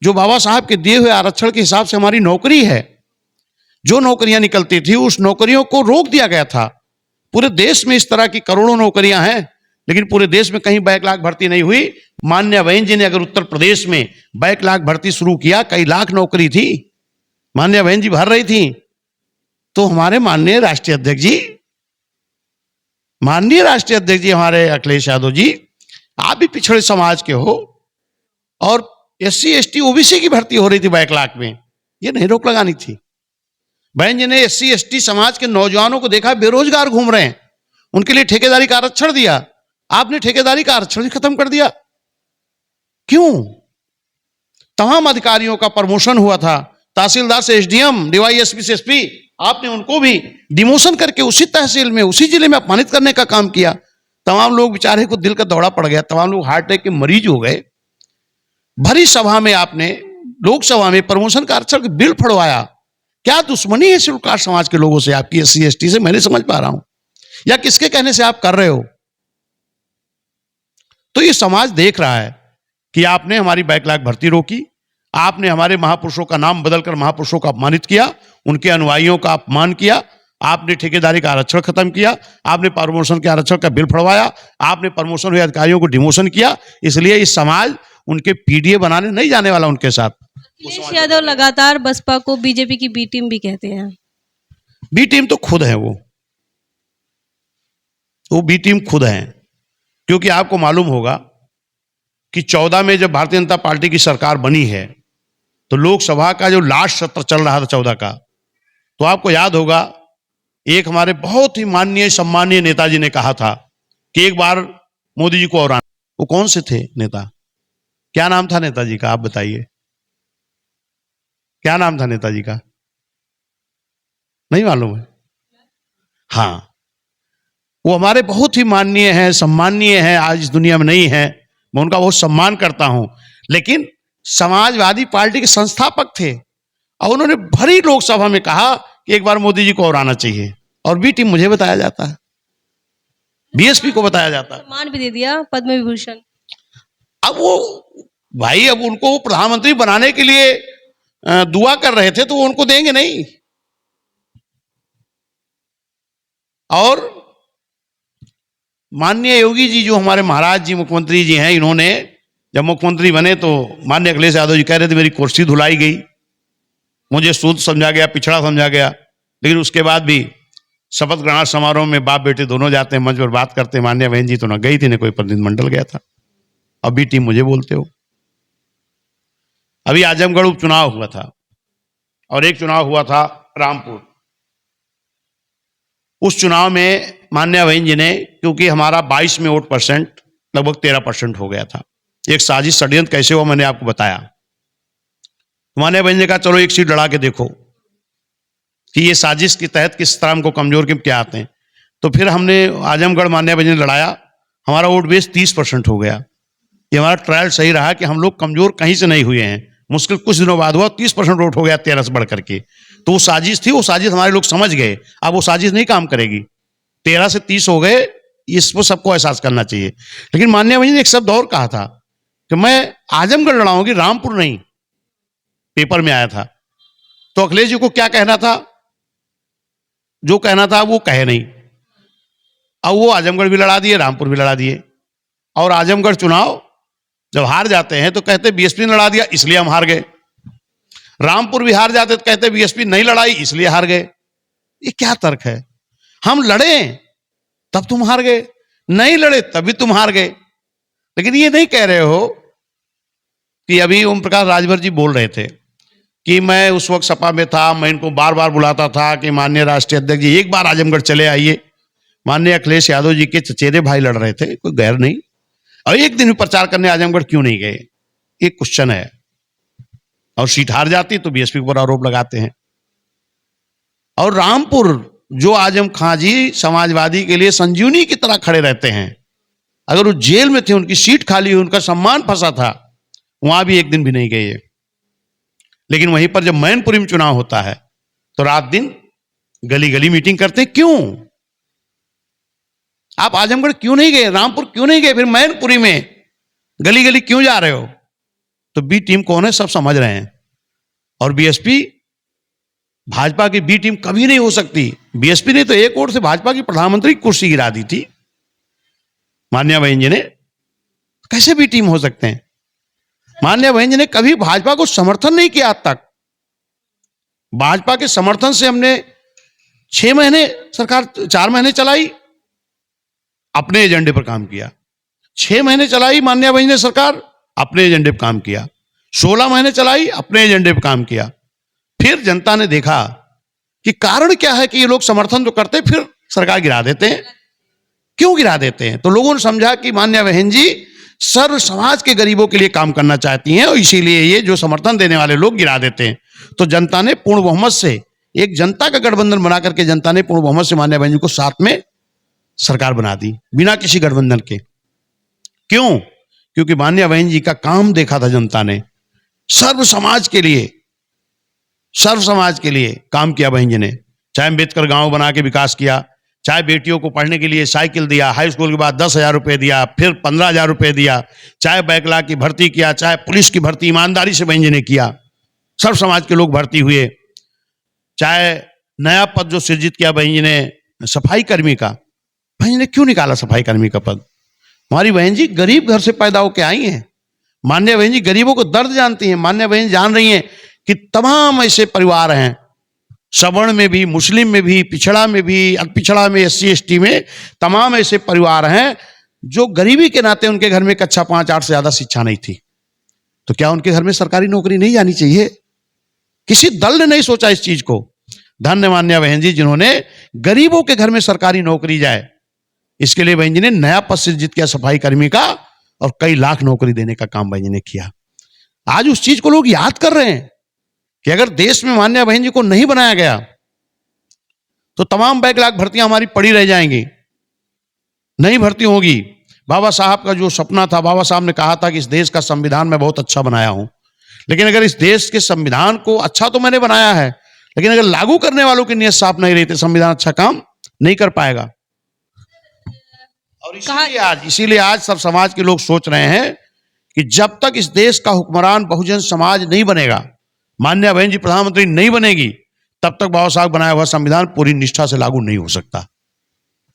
जो बाबा साहब के दिए हुए आरक्षण के हिसाब से हमारी नौकरी है, जो नौकरियां निकलती थी उस नौकरियों को रोक दिया गया था। पूरे देश में इस तरह की करोड़ों नौकरियां हैं, लेकिन पूरे देश में कहीं बैकलॉग भर्ती नहीं हुई। मान्य बहन जी ने अगर उत्तर प्रदेश में बैकलॉग भर्ती शुरू किया, कई लाख नौकरी थी, मान्य बहन जी भर रही थी, तो हमारे माननीय राष्ट्रीय अध्यक्ष जी हमारे अखिलेश यादव जी, आप भी पिछड़े समाज के हो और SC ST OBC की भर्ती हो रही थी बैकलॉग में, ये नहीं रोक लगानी थी। बहन जी ने SC ST समाज के नौजवानों को देखा बेरोजगार घूम रहे हैं, उनके लिए ठेकेदारी का आरक्षण दिया, आपने ठेकेदारी का आरक्षण खत्म कर दिया। क्यों? तमाम अधिकारियों का प्रमोशन हुआ था, तहसीलदार से SDM, DYSP से SP, आपने उनको भी डिमोशन करके उसी तहसील में, उसी जिले में अपमानित करने का काम किया। तमाम लोग बेचारे को दिल का दौरा पड़ गया, तमाम लोग हार्ट अटैक के मरीज हो गए। भरी सभा में आपने, लोकसभा में प्रमोशन का आरक्षण बिल फड़वाया। क्या दुश्मनी है शेड्यूल कास्ट समाज के लोगों से आपकी, SC ST से? मैं नहीं समझ पा रहा हूं, या किसके कहने से आप कर रहे हो? तो ये समाज देख रहा है कि आपने हमारी बैकलॉग भर्ती रोकी, आपने हमारे महापुरुषों का नाम बदलकर महापुरुषों का अपमानित किया, उनके अनुयायियों का अपमान किया, आपने ठेकेदारी का आरक्षण खत्म किया, आपने प्रमोशन के आरक्षण का बिल फड़वाया, आपने प्रमोशन हुए अधिकारियों को डिमोशन किया। इसलिए इस समाज उनके पीडीए बनाने नहीं जाने वाला उनके साथ। अखिलेश यादव लगातार बसपा को बीजेपी की बी टीम भी कहते हैं। बी टीम तो खुद है, वो बी टीम खुद है। क्योंकि आपको मालूम होगा कि 14 में जब भारतीय जनता पार्टी की सरकार बनी है तो लोकसभा का जो लास्ट सत्र चल रहा था 14 का, तो आपको याद होगा एक हमारे बहुत ही माननीय सम्मानीय नेताजी ने कहा था कि एक बार मोदी जी को और आना। वो कौन से थे नेता? क्या नाम था नेताजी का? आप बताइए, क्या नाम था नेताजी का? नहीं मालूम है? हाँ, वो हमारे बहुत ही माननीय हैं, सम्माननीय हैं, आज इस दुनिया में नहीं है। मैं उनका बहुत सम्मान करता हूं, लेकिन समाजवादी पार्टी के संस्थापक थे और उन्होंने भरी लोकसभा में कहा कि एक बार मोदी जी को और आना चाहिए। और बी टीम मुझे बताया जाता है, बीएसपी को बताया जाता है। सम्मान भी दे दिया, पद्म विभूषण। अब वो भाई, अब उनको प्रधानमंत्री बनाने के लिए दुआ कर रहे थे तो वो उनको देंगे नहीं। और माननीय योगी जी जो हमारे महाराज जी मुख्यमंत्री जी हैं, इन्होंने जब मुख्यमंत्री बने तो माननीय अखिलेश यादव जी कह रहे थे मेरी कुर्सी धुलाई गई, मुझे सूद समझा गया, पिछड़ा समझा गया। लेकिन उसके बाद भी शपथ ग्रहण समारोह में बाप बेटे दोनों जाते हैं, मंच पर बात करते हैं। माननीय बहन जी तो ना गई थी, ना कोई प्रतिनिधिमंडल गया था। अभी टीम मुझे बोलते हो। अभी आजमगढ़ उपचुनाव हुआ था और एक चुनाव हुआ था रामपुर। उस चुनाव में माननीय बहन जी ने, क्योंकि हमारा 22 में वोट परसेंट लगभग 13% हो गया था, एक साजिश षड्यंत्र कैसे हुआ मैंने आपको बताया। माननीय बहन ने कहा चलो एक सीट लड़ा के देखो कि ये साजिश के तहत किस तरह हमको कमजोर के क्या आते हैं। तो फिर हमने आजमगढ़ माननीय बहन ने लड़ाया, हमारा वोट बेस 30% हो गया। ये हमारा ट्रायल सही रहा कि हम लोग कमजोर कहीं से नहीं हुए हैं। मुश्किल कुछ दिनों बाद हुआ, 30% वोट हो गया 13 से बढ़ करके। तो वो साजिश थी, वो साजिश हमारे लोग समझ गए। अब वो साजिश नहीं काम करेगी, 13 से 30 हो गए, इसको सबको एहसास करना चाहिए। लेकिन माननीय बहन ने एक शब्द और कहा था कि मैं आजमगढ़ लड़ाऊंगी, रामपुर नहीं, पेपर में आया था। तो अखिलेश जी को क्या कहना था? जो कहना था वो कहे नहीं। अब वो आजमगढ़ भी लड़ा दिए, रामपुर भी लड़ा दिए। और आजमगढ़ चुनाव जब हार जाते हैं तो कहते बीएसपी ने लड़ा दिया इसलिए हम हार गए। रामपुर भी हार जाते तो कहते बीएसपी नहीं लड़ाई इसलिए हार गए। ये क्या तर्क है? हम लड़े तब तुम हार गए, नहीं लड़े तब भी तुम हार गए। लेकिन ये नहीं कह रहे हो कि अभी ओम प्रकाश राजभर जी बोल रहे थे कि मैं उस वक्त सपा में था, मैं इनको बार बार बुलाता था कि माननीय राष्ट्रीय अध्यक्ष जी एक बार आजमगढ़ चले आइए। माननीय अखिलेश यादव जी के चचेरे भाई लड़ रहे थे, कोई गैर नहीं, और एक दिन भी प्रचार करने आजमगढ़ क्यों नहीं गए? एक क्वेश्चन है। और सीट हार जाती तो बीएसपी पर आरोप लगाते हैं। और रामपुर जो आजम खां जी समाजवादी के लिए संजीवनी की तरह खड़े रहते हैं, अगर वो जेल में थे, उनकी सीट खाली हुई, उनका सम्मान फंसा था, वहां भी एक दिन भी नहीं गए। लेकिन वहीं पर जब मैनपुरी में चुनाव होता है तो रात दिन गली गली मीटिंग करते हैं। क्यों? आप आजमगढ़ क्यों नहीं गए, रामपुर क्यों नहीं गए, फिर मैनपुरी में गली गली क्यों जा रहे हो? तो बी टीम कौन है सब समझ रहे हैं। और बीएसपी, भाजपा की बी टीम कभी नहीं हो सकती। बीएसपी ने तो एक वोट से भाजपा की प्रधानमंत्री की कुर्सी गिरा दी थी मान्या बहन जी ने, कैसे बी टीम हो सकते हैं? मान्या बहन जी ने कभी भाजपा को समर्थन नहीं किया आज तक। भाजपा के समर्थन से हमने 6 महीने सरकार, 4 महीने चलाई, अपने एजेंडे पर काम किया। 6 महीने चलाई मान्या बहन ने सरकार, अपने एजेंडे पर काम किया। 16 महीने चलाई, अपने एजेंडे पर काम किया। फिर जनता ने देखा कि कारण क्या है कि ये लोग समर्थन तो करते फिर सरकार गिरा देते हैं। क्यों गिरा देते हैं? तो लोगों ने समझा कि मान्या बहन जी सर्व समाज के गरीबों के लिए काम करना चाहती हैं और इसीलिए ये जो समर्थन देने वाले लोग गिरा देते हैं। तो जनता ने पूर्ण बहुमत से, एक जनता का गठबंधन बना करके जनता ने पूर्ण बहुमत से मान्या बहन जी को साथ में सरकार बना दी, बिना किसी गठबंधन के। क्यों? क्योंकि मान्या बहन जी का काम देखा था जनता ने। सर्व समाज के लिए, सर्व समाज के लिए काम किया बहन जी ने। चाहे अम्बेडकर गांव बना के विकास किया, चाहे बेटियों को पढ़ने के लिए साइकिल दिया, हाई स्कूल के बाद 10,000 रुपए दिया, फिर 15,000 रुपए दिया, चाहे बैकलॉग की भर्ती किया, चाहे पुलिस की भर्ती ईमानदारी से बहन जी ने किया, सर्व समाज के लोग भर्ती हुए, चाहे नया पद जो सृजित किया बहन जी ने सफाई कर्मी का, बहन जी ने क्यों निकाला सफाई कर्मी का पद? हमारी बहन जी गरीब घर से पैदा होकर आई हैं। मान्य बहन जी गरीबों को दर्द जानती हैं। मान्य बहन जान रही हैं कि तमाम ऐसे परिवार हैं, सवर्ण में भी, मुस्लिम में भी, पिछड़ा में भी, अति पिछड़ा में, SC ST में, तमाम ऐसे परिवार हैं जो गरीबी के नाते उनके घर में कक्षा 5-8 से ज्यादा शिक्षा नहीं थी। तो क्या उनके घर में सरकारी नौकरी नहीं जानी चाहिए? किसी दल ने नहीं सोचा इस चीज को। धन्य मान्य बहन जी जिन्होंने गरीबों के घर में सरकारी नौकरी जाए, इसके लिए बहन जी ने नया पद सृजित किया सफाई कर्मी का, और कई लाख नौकरी देने का काम बहन जी ने किया। आज उस चीज को लोग याद कर रहे हैं कि अगर देश में मान्य बहन जी को नहीं बनाया गया तो तमाम बैकलॉग भर्तियां हमारी पड़ी रह जाएंगी, नहीं भर्ती होगी। बाबा साहब का जो सपना था, बाबा साहब ने कहा था कि इस देश का संविधान मैं बहुत अच्छा बनाया हूं, लेकिन अगर इस देश के संविधान को अच्छा तो मैंने बनाया है, लेकिन अगर लागू करने वालों की नीयत साफ नहीं रही तो संविधान अच्छा काम नहीं कर पाएगा। और इसीलिए आज सब समाज के लोग सोच रहे हैं कि जब तक इस देश का हुक्मरान बहुजन समाज नहीं बनेगा, मान्य बहन जी प्रधानमंत्री नहीं बनेगी, तब तक बाबा साहब बनाया हुआ संविधान पूरी निष्ठा से लागू नहीं हो सकता।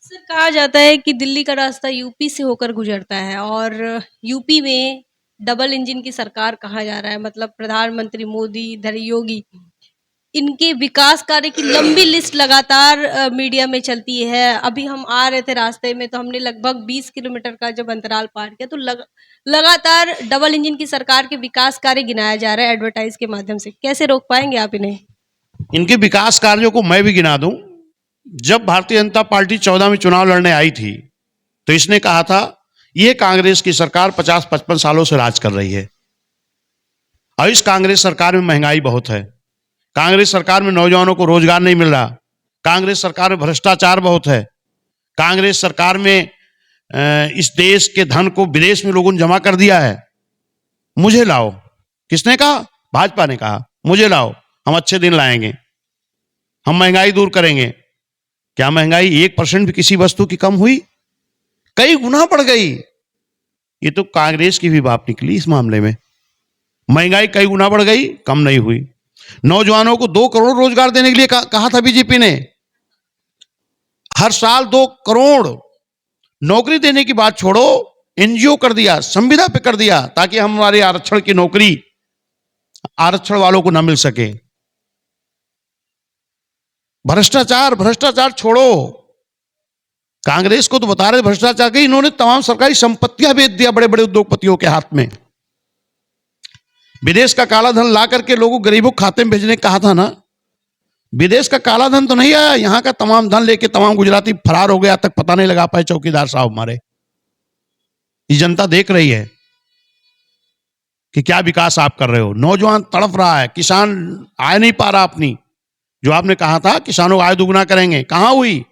सर, कहा जाता है कि दिल्ली का रास्ता यूपी से होकर गुजरता है और यूपी में डबल इंजन की सरकार कहा जा रहा है, मतलब प्रधानमंत्री मोदी, इधर योगी, इनके विकास कार्य की लंबी लिस्ट लगातार मीडिया में चलती है। अभी हम आ रहे थे रास्ते में तो हमने लगभग 20 किलोमीटर का जब अंतराल पार किया तो लगातार डबल इंजन की सरकार के विकास कार्य गिनाया जा रहा है एडवर्टाइज के माध्यम से। कैसे रोक पाएंगे आप इन्हें? इनके विकास कार्यों को मैं भी गिना दूं। जब भारतीय जनता पार्टी 14 में चुनाव लड़ने आई थी तो इसने कहा था यह कांग्रेस की सरकार 50-55 सालों से राज कर रही है, और इस कांग्रेस सरकार में महंगाई बहुत है, कांग्रेस सरकार में नौजवानों को रोजगार नहीं मिल रहा, कांग्रेस सरकार में भ्रष्टाचार बहुत है, कांग्रेस सरकार में इस देश के धन को विदेश में लोगों ने जमा कर दिया है, मुझे लाओ। किसने कहा? भाजपा ने कहा मुझे लाओ, हम अच्छे दिन लाएंगे, हम महंगाई दूर करेंगे। क्या महंगाई 1% भी किसी वस्तु की कम हुई? कई गुना बढ़ गई। ये तो कांग्रेस की भी बात निकली इस मामले में। महंगाई कई गुना बढ़ गई, कम नहीं हुई। नौजवानों को 2 करोड़ रोजगार देने के लिए कहा था बीजेपी ने, हर साल 2 करोड़ नौकरी देने की बात छोड़ो, NGO कर दिया, संविदा पे कर दिया, ताकि हमारे आरक्षण की नौकरी आरक्षण वालों को न मिल सके। भ्रष्टाचार छोड़ो, कांग्रेस को तो बता रहे भ्रष्टाचार के, इन्होंने तमाम सरकारी संपत्तियां बेच दिया बड़े बड़े उद्योगपतियों के हाथ में। विदेश का काला धन ला करके लोगों गरीबों के खाते में भेजने कहा था ना, विदेश का काला धन तो नहीं आया, यहां का तमाम धन लेके तमाम गुजराती फरार हो गया, तक पता नहीं लगा पाए चौकीदार साहब हमारे। ये जनता देख रही है कि क्या विकास आप कर रहे हो। नौजवान तड़प रहा है, किसान आय नहीं पा रहा अपनी, जो आपने कहा था किसानों को आय दुगुना करेंगे, कहां हुई?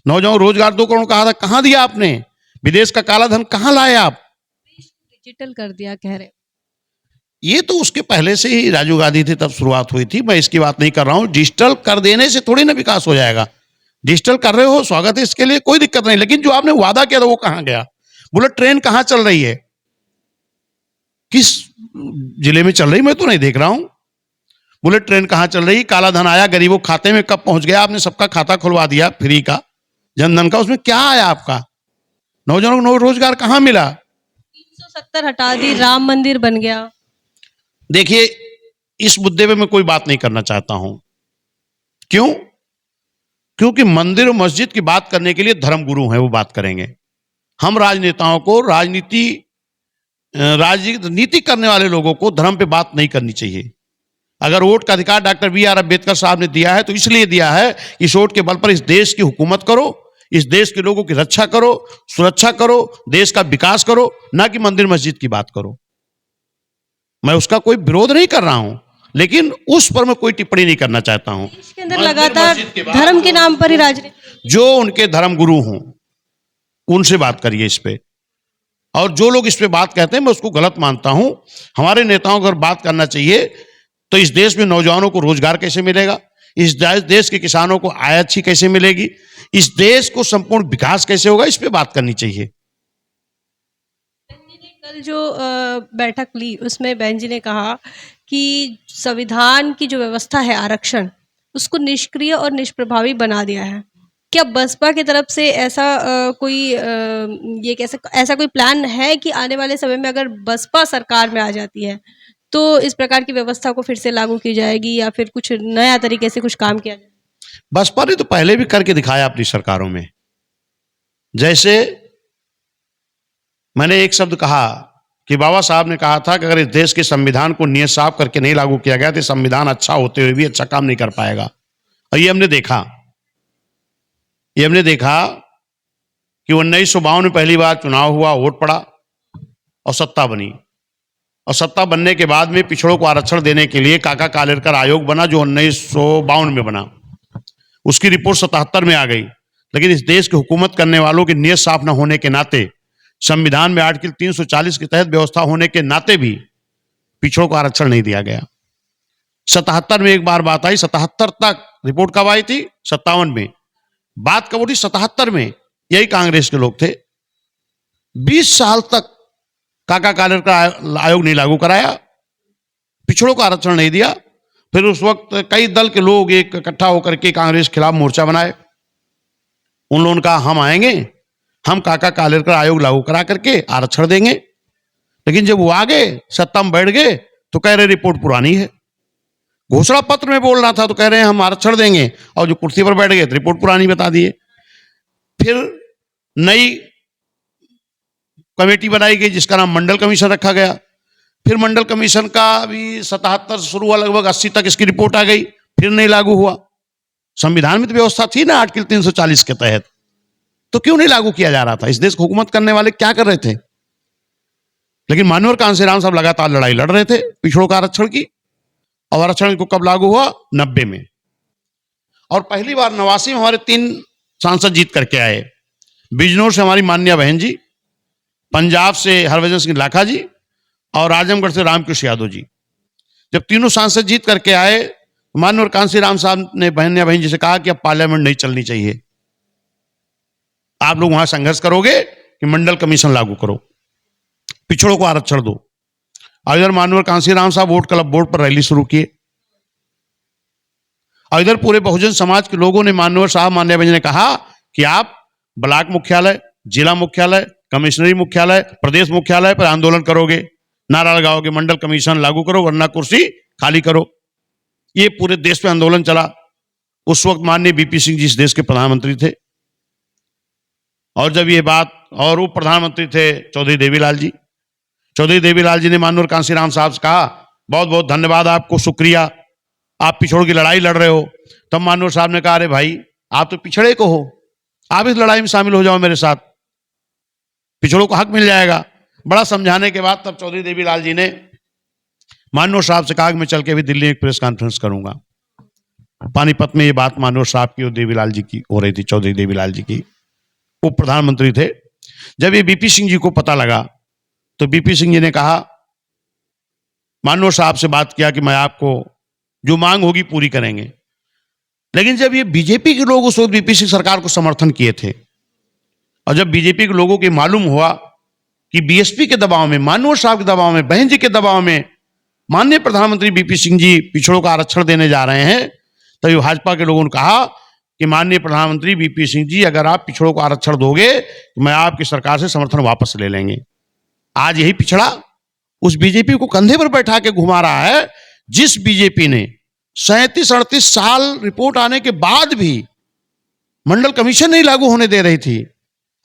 नौजवान रोजगार 2 करोड़ कहा था, कहां दिया आपने? विदेश का काला धन कहां लाए आप? डिजिटल कर दिया कह रहे। ये तो उसके पहले से ही राजीव गांधी थे तब शुरुआत हुई थी, मैं इसकी बात नहीं कर रहा हूं। डिजिटल कर देने से थोड़ी ना विकास हो जाएगा। डिजिटल कर रहे हो, स्वागत है, इसके लिए कोई दिक्कत नहीं, लेकिन जो आपने वादा किया था वो कहां गया? बुलेट ट्रेन कहां चल रही है? किस जिले में चल रही? मैं तो नहीं देख रहा हूं। बुलेट ट्रेन कहां चल रही? काला धन आया गरीबों खाते में कब पहुंच गया? आपने सबका खाता खुलवा दिया फ्री का, जनधन का, उसमें क्या आया आपका? नौजवानों को रोजगार कहां मिला? 370 हटा दी, राम मंदिर बन गया। देखिए, इस मुद्दे पे मैं कोई बात नहीं करना चाहता हूं। क्यों? क्योंकि मंदिर और मस्जिद की बात करने के लिए धर्मगुरु हैं, वो बात करेंगे। हम राजनेताओं को, राजनीति करने वाले लोगों को धर्म पे बात नहीं करनी चाहिए। अगर वोट का अधिकार डॉक्टर BR अम्बेडकर साहब ने दिया है तो इसलिए दिया है कि इस वोट के बल पर इस देश की हुकूमत करो, इस देश के लोगों की रक्षा करो, सुरक्षा करो, देश का विकास करो, ना कि मंदिर मस्जिद की बात करो। मैं उसका कोई विरोध नहीं कर रहा हूं, लेकिन उस पर मैं कोई टिप्पणी नहीं करना चाहता हूं। इसके अंदर लगातार धर्म के नाम पर ही राजनीति। जो उनके धर्म गुरु हों उनसे बात करिए इस पे, और जो लोग इस पे बात कहते हैं मैं उसको गलत मानता हूं। हमारे नेताओं को अगर बात करना चाहिए तो इस देश में नौजवानों को रोजगार कैसे मिलेगा, इस देश के किसानों को आय अच्छी कैसे मिलेगी, इस देश को संपूर्ण विकास कैसे होगा, इस पे बात करनी चाहिए। कल जो बैठक ली उसमें बहन जी ने कहा कि संविधान की जो व्यवस्था है आरक्षण, उसको निष्क्रिय और निष्प्रभावी बना दिया है। क्या बसपा की तरफ से ऐसा ये ऐसा कोई प्लान है कि आने वाले समय में अगर बसपा सरकार में आ जाती है, तो इस प्रकार की व्यवस्था को फिर से लागू की जाएगी या फिर कुछ नया तरीके से कुछ काम किया जाए? बसपा ने तो पहले भी करके दिखाया अपनी सरकारों में। जैसे मैंने एक शब्द कहा कि बाबा साहब ने कहा था कि अगर इस देश के संविधान को नियत साफ करके नहीं लागू किया गया तो संविधान अच्छा होते हुए भी अच्छा काम नहीं कर पाएगा। और ये हमने देखा कि 1952 में पहली बार चुनाव हुआ, वोट पड़ा और सत्ता बनी। और सत्ता बनने के बाद में पिछड़ों को आरक्षण देने के लिए काका कालेलकर आयोग बना, जो 1952 में बना। उसकी रिपोर्ट 77 में आ गई। लेकिन इस देश की हुकूमत करने वालों की नीयत साफ न होने के नाते, संविधान में आर्टिकल 340 के तहत व्यवस्था होने के नाते भी पिछड़ों को आरक्षण नहीं दिया गया। 77 में एक बार बात आई, 77 तक रिपोर्ट कब आई थी? 57 में। बात कब उठी? 77 में। यही कांग्रेस के लोग थे। 20 साल तक काका कालेलकर आयोग नहीं लागू कराया, पिछड़ों को आरक्षण नहीं दिया। फिर उस वक्त कई दल के लोग एक इकट्ठा होकर के कांग्रेस के खिलाफ मोर्चा बनाए। उन लोगों ने कहा हम आएंगे, हम काका कालेलकर आयोग लागू करा करके आरक्षण देंगे। लेकिन जब वो आ गए, सत्ता में बैठ गए, तो कह रहे रिपोर्ट पुरानी है। घोषणा पत्र में बोल रहा था तो कह रहे हैं हम आरक्षण देंगे, और जो कुर्सी पर बैठ गए तो रिपोर्ट पुरानी बता दिए। फिर नई कमेटी बनाई गई जिसका नाम मंडल कमीशन रखा गया। फिर मंडल कमीशन का भी 77 से शुरू हुआ, लगभग 80 तक इसकी रिपोर्ट आ गई, फिर नहीं लागू हुआ। संविधान में तो व्यवस्था थी ना आर्टिकल 340 के तहत, तो क्यों नहीं लागू किया जा रहा था? इस देश को हुकूमत करने वाले क्या कर रहे थे? लेकिन माननीय कांशीराम साहब लगातार लड़ाई लड़ रहे थे पिछड़ों का आरक्षण की। और आरक्षण को कब लागू हुआ? 90 में। और पहली बार 89 में हमारे 3 सांसद जीत करके आए। बिजनौर से हमारी मान्या बहन जी, पंजाब से हरभजन सिंह लाखा जी, और आजमगढ़ से रामकृष्ण यादव जी। जब तीनों सांसद जीत करके आए, माननीय कांशीराम साहब ने मान्या बहन जी से कहा कि अब पार्लियामेंट नहीं चलनी चाहिए, आप लोग वहां संघर्ष करोगे कि मंडल कमीशन लागू करो, पिछड़ों को आरक्षण दो। और इधर माननीय कांशीराम साहब वोट क्लब बोर्ड पर रैली शुरू किए। और इधर पूरे बहुजन समाज के लोगों ने माननीय साहब मान्या बहन ने कहा कि आप ब्लॉक मुख्यालय, जिला मुख्यालय, कमिश्नरी मुख्यालय, प्रदेश मुख्यालय पर आंदोलन करोगे, नारा लगाओगे मंडल कमीशन लागू करो वरना कुर्सी खाली करो। ये पूरे देश में आंदोलन चला। उस वक्त माननीय बीपी सिंह जी इस देश के प्रधानमंत्री थे। और जब ये बात, और वो प्रधानमंत्री थे चौधरी देवीलाल जी। चौधरी देवीलाल जी ने माननीय कांशीराम साहब से कहा बहुत बहुत धन्यवाद आपको, शुक्रिया, आप पिछड़ों की लड़ाई लड़ रहे हो। तब माननीय साहब ने कहा अरे भाई आप तो पिछड़े को हो, आप इस लड़ाई में शामिल हो जाओ मेरे साथ, पिछड़ों को हक मिल जाएगा। बड़ा समझाने के बाद तब चौधरी देवीलाल जी ने माननीय साहब से कहा कि मैं चल के भी दिल्ली एक प्रेस कॉन्फ्रेंस करूंगा। पानीपत में ये बात माननीय साहब की और देवीलाल जी की हो रही थी, चौधरी देवीलाल जी की, वो प्रधानमंत्री थे। जब ये बीपी सिंह जी को पता लगा तो बीपी सिंह जी ने कहा, माननीय साहब से बात किया कि मैं आपको जो मांग होगी पूरी करेंगे। लेकिन जब ये बीजेपी के लोग उस वक्त बीपी सिंह सरकार को समर्थन किए थे, और जब बीजेपी के लोगों को मालूम हुआ कि बीएसपी के दबाव में, माननीय साहब के दबाव में, बहन जी के दबाव में माननीय प्रधानमंत्री बीपी सिंह जी पिछड़ों का आरक्षण देने जा रहे हैं, तभी भाजपा के लोगों ने कहा कि माननीय प्रधानमंत्री बीपी सिंह जी अगर आप पिछड़ों को आरक्षण दोगे तो मैं आपकी सरकार से समर्थन वापस ले लेंगे। आज यही पिछड़ा उस बीजेपी को कंधे पर बैठा के घुमा रहा है, जिस बीजेपी ने 37-38 साल रिपोर्ट आने के बाद भी मंडल कमीशन नहीं लागू होने दे रही थी,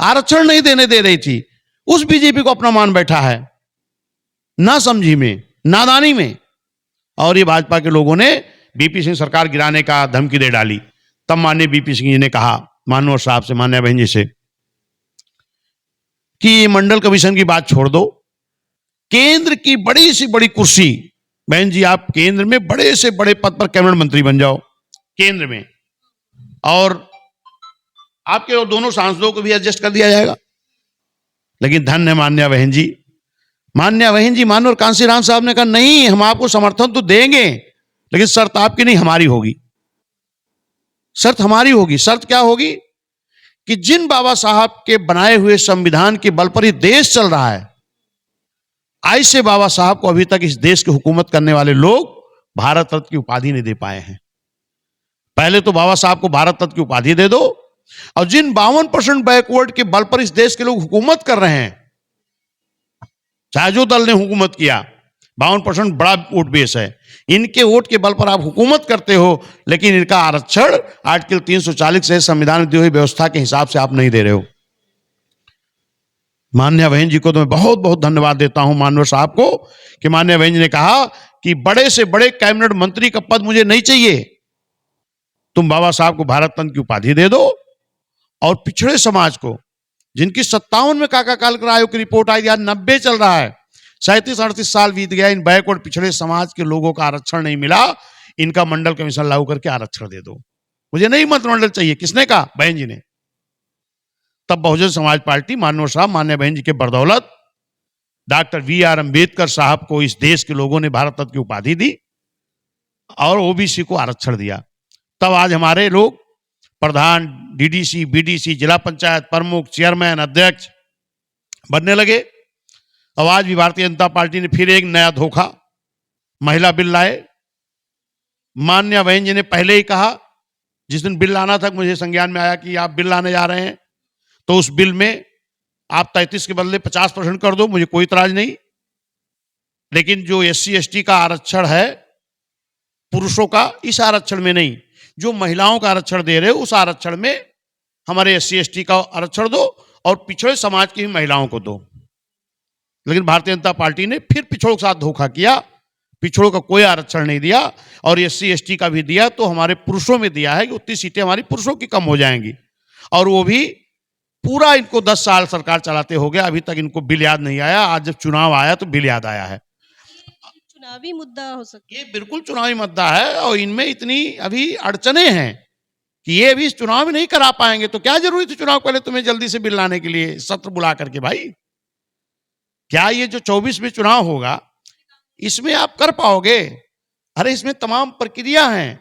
आरक्षण नहीं देने दे रही थी, उस बीजेपी को अपना मान बैठा है, ना समझी में, नादानी में। और ये भाजपा के लोगों ने बीपी सिंह सरकार गिराने का धमकी दे डाली। तब माननीय बीपी सिंह जी ने कहा माननीय साहब से, मान्या बहन जी से, कि मंडल कमीशन की बात छोड़ दो, केंद्र की बड़ी सी बड़ी कुर्सी, बहन जी आप केंद्र में बड़े से बड़े पद पर कैबिनेट मंत्री बन जाओ केंद्र में, और आपके दोनों सांसदों को भी एडजस्ट कर दिया जाएगा। लेकिन धन्य मान्या बहन जी, माननीय कांशीराम साहब ने कहा नहीं, हम आपको समर्थन तो देंगे लेकिन शर्त आपकी नहीं, हमारी होगी। शर्त हमारी होगी। शर्त क्या होगी? कि जिन बाबा साहब के बनाए हुए संविधान के बल पर ये देश चल रहा है, ऐसे बाबा साहब को अभी तक इस देश की हुकूमत करने वाले लोग भारत रत्न की उपाधि नहीं दे पाए हैं। पहले तो बाबा साहब को भारत रत्न की उपाधि दे दो, और जिन 52% बैकवर्ड के बल पर इस देश के लोग हुकूमत कर रहे हैं, चाहे जो दल ने हुकूमत किया, 52% बड़ा वोट बेस है, इनके वोट के बल पर आप हुकूमत करते हो, लेकिन इनका आरक्षण आर्टिकल 340 से संविधान में दी हुई व्यवस्था के हिसाब से आप नहीं दे रहे हो। माननीय बहन जी को तो मैं बहुत बहुत धन्यवाद देता हूं, मानवर साहब को, कि माननीय बहन जी ने कहा कि बड़े से बड़े कैबिनेट मंत्री का पद मुझे नहीं चाहिए, तुम बाबा साहब को भारत रत्न की उपाधि दे दो, और पिछड़े समाज को, जिनकी 57 में काका कालकर आयोग की रिपोर्ट आई, आज 90 चल रहा है, 37-38 साल बीत गया, इन बैकवर्ड पिछड़े समाज के लोगों का आरक्षण नहीं मिला, इनका मंडल कमीशन लागू करके आरक्षण दे दो। मुझे नहीं मंत्रिमंडल चाहिए, किसने कहा? बहन जी ने। तब बहुजन समाज पार्टी, मानव साहब, मान्य बहन जी के बदौलत डॉक्टर BR अम्बेडकर साहब को इस देश के लोगों ने भारत रत्न की उपाधि दी और OBC को आरक्षण दिया। तब आज हमारे लोग प्रधान, DDC, BDC, जिला पंचायत प्रमुख, चेयरमैन, अध्यक्ष बनने लगे। अब आज भी भारतीय जनता पार्टी ने फिर एक नया धोखा, महिला बिल लाए। मान्य बहन जी ने पहले ही कहा, जिस दिन बिल लाना था, मुझे संज्ञान में आया कि आप बिल लाने जा रहे हैं, तो उस बिल में आप 33 के बदले 50% कर दो, मुझे कोई इतराज नहीं, लेकिन जो SC ST का आरक्षण है पुरुषों का, इस आरक्षण में नहीं, जो महिलाओं का आरक्षण दे रहे हो उस आरक्षण में हमारे SC ST का आरक्षण दो और पिछड़े समाज की महिलाओं को दो। लेकिन भारतीय जनता पार्टी ने फिर पिछड़ों के साथ धोखा किया, पिछड़ों का कोई आरक्षण नहीं दिया, और SC ST का भी दिया तो हमारे पुरुषों में दिया है कि उतनी सीटें हमारी पुरुषों की कम हो जाएंगी, और वो भी पूरा इनको 10 साल सरकार चलाते हो गया, अभी तक इनको बिल याद नहीं आया। आज जब चुनाव आया तो बिल याद आया है। चुनावी मुद्दा हो सकता है, ये बिल्कुल चुनावी मुद्दा है, और इनमें इतनी अभी अड़चने हैं कि ये अभी चुनाव नहीं करा पाएंगे, तो क्या जरूरी थी चुनाव पहले तुम्हें जल्दी से बिल लाने के लिए, सत्र बुला करके? भाई, क्या ये जो 24 में चुनाव होगा इसमें आप कर पाओगे? अरे इसमें तमाम प्रक्रिया हैं,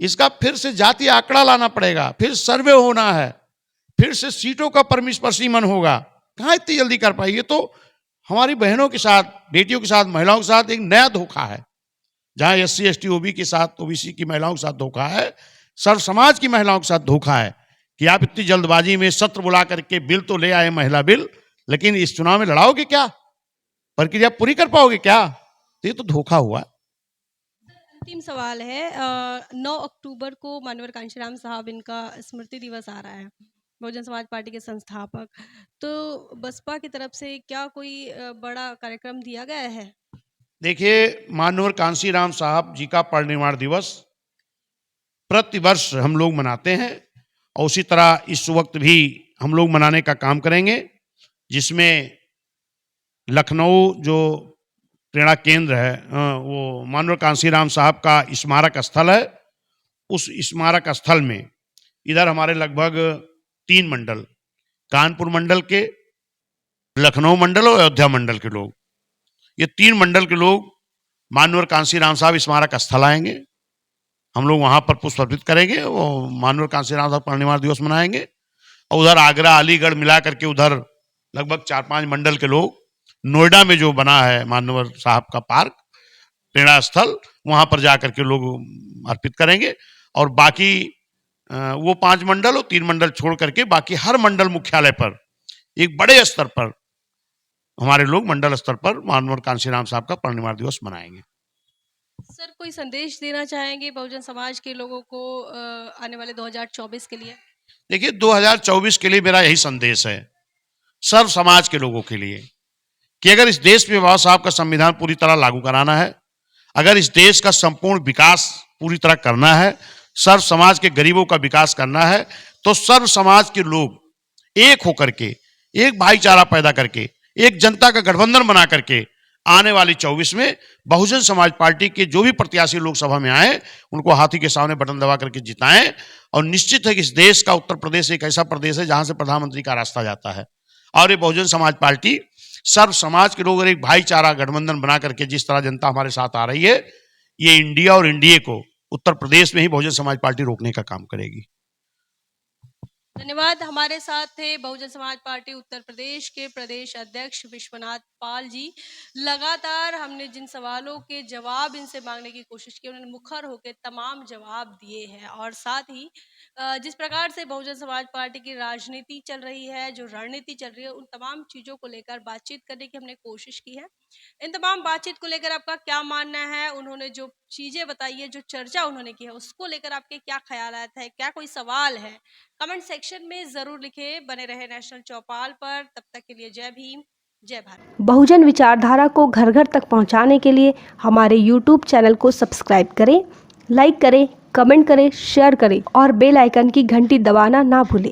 इसका फिर से जातीय आंकड़ा लाना पड़ेगा, फिर सर्वे होना है, फिर से सीटों का परसीमन होगा, कहां इतनी जल्दी कर पाएंगे? तो हमारी बहनों के साथ, बेटियों के साथ, महिलाओं के साथ एक नया धोखा है, जहां SC ST OB के साथ, OBC की महिलाओं के साथ धोखा है, सर्व समाज की महिलाओं के साथ धोखा है, कि आप इतनी जल्दबाजी में सत्र बुला करके बिल तो ले आए, महिला बिल, लेकिन इस चुनाव में लड़ाओगे क्या? प्रक्रिया पूरी कर पाओगे क्या? तो ये तो धोखा हुआ। अंतिम सवाल है, 9 अक्टूबर को मानवर कांशीराम साहब, इनका स्मृति दिवस आ रहा है, बहुजन समाज पार्टी के संस्थापक, तो बसपा की तरफ से क्या कोई बड़ा कार्यक्रम दिया गया है? देखिए, मानवर कांशीराम साहब जी का परिनिर्वाण दिवस प्रतिवर्ष हम लोग मनाते हैं, और उसी तरह इस वक्त भी हम लोग मनाने का काम करेंगे, जिसमें लखनऊ जो प्रेरणा केंद्र है, वो मानवर कांशीराम साहब का स्मारक स्थल है, उस स्मारक स्थल में इधर हमारे लगभग 3 मंडल, कानपुर मंडल के, लखनऊ मंडल और अयोध्या मंडल के लोग, ये 3 मंडल के लोग मानवर कांशीराम साहब स्मारक स्थल आएंगे, हम लोग वहां पर पुष्प अर्पित करेंगे, वो मानवर कांशीराम साहब परिनिर्वाण दिवस मनाएंगे, और उधर आगरा, अलीगढ़ मिला करके उधर लगभग 4-5 मंडल के लोग, नोएडा में जो बना है मानवर साहब का पार्क, प्रेरणा स्थल, वहां पर जाकर के लोग अर्पित करेंगे, और बाकी वो 5 मंडल और 3 मंडल छोड़ करके बाकी हर मंडल मुख्यालय पर एक बड़े स्तर पर हमारे लोग मंडल स्तर पर मानवर कांशीराम साहब का परिनिर्वाण दिवस मनाएंगे। सर, कोई संदेश देना चाहेंगे बहुजन समाज के लोगों को आने वाले 2024 के लिए? देखिए, 2024 के लिए मेरा यही संदेश है सर्व समाज के लोगों के लिए, कि अगर इस देश में बाबा साहब का संविधान पूरी तरह लागू कराना है, अगर इस देश का संपूर्ण विकास पूरी तरह करना है, सर्व समाज के गरीबों का विकास करना है, तो सर्व समाज के लोग एक होकर के, एक भाईचारा पैदा करके, एक जनता का गठबंधन बना करके आने वाली 24 में बहुजन समाज पार्टी के जो भी प्रत्याशी लोकसभा में आए, उनको हाथी के सामने बटन दबा करके जिताएं। और निश्चित है कि इस देश का उत्तर प्रदेश एक ऐसा प्रदेश है जहां से प्रधानमंत्री का रास्ता जाता है, और ये बहुजन समाज पार्टी सर्व समाज के लोग एक भाईचारा गठबंधन बना करके जिस तरह जनता हमारे साथ आ रही है, ये इंडिया और एनडीए को उत्तर प्रदेश में ही बहुजन समाज पार्टी रोकने का काम करेगी। धन्यवाद। हमारे साथ थे बहुजन समाज पार्टी उत्तर प्रदेश के प्रदेश अध्यक्ष विश्वनाथ पाल जी। लगातार हमने जिन सवालों के जवाब इनसे मांगने की कोशिश की, उन्होंने मुखर होकर तमाम जवाब दिए हैं और साथ ही जिस प्रकार से बहुजन समाज पार्टी की राजनीति चल रही है, जो रणनीति चल रही है, उन तमाम चीज़ों को लेकर बातचीत करने की हमने कोशिश की है। इन तमाम बातचीत को लेकर आपका क्या मानना है? उन्होंने जो चीज़ें बताई है, जो चर्चा उन्होंने की है, उसको लेकर आपके क्या ख़यालात है? क्या कोई सवाल है? कमेंट सेक्शन में ज़रूर लिखें। बने रहे नेशनल चौपाल पर। तब तक के लिए जय भीम, जय भारत। बहुजन विचारधारा को घर घर तक पहुंचाने के लिए हमारे YouTube चैनल को सब्सक्राइब करें, लाइक करें, कमेंट करें, शेयर करें और बेल आइकन की घंटी दबाना ना भूलें।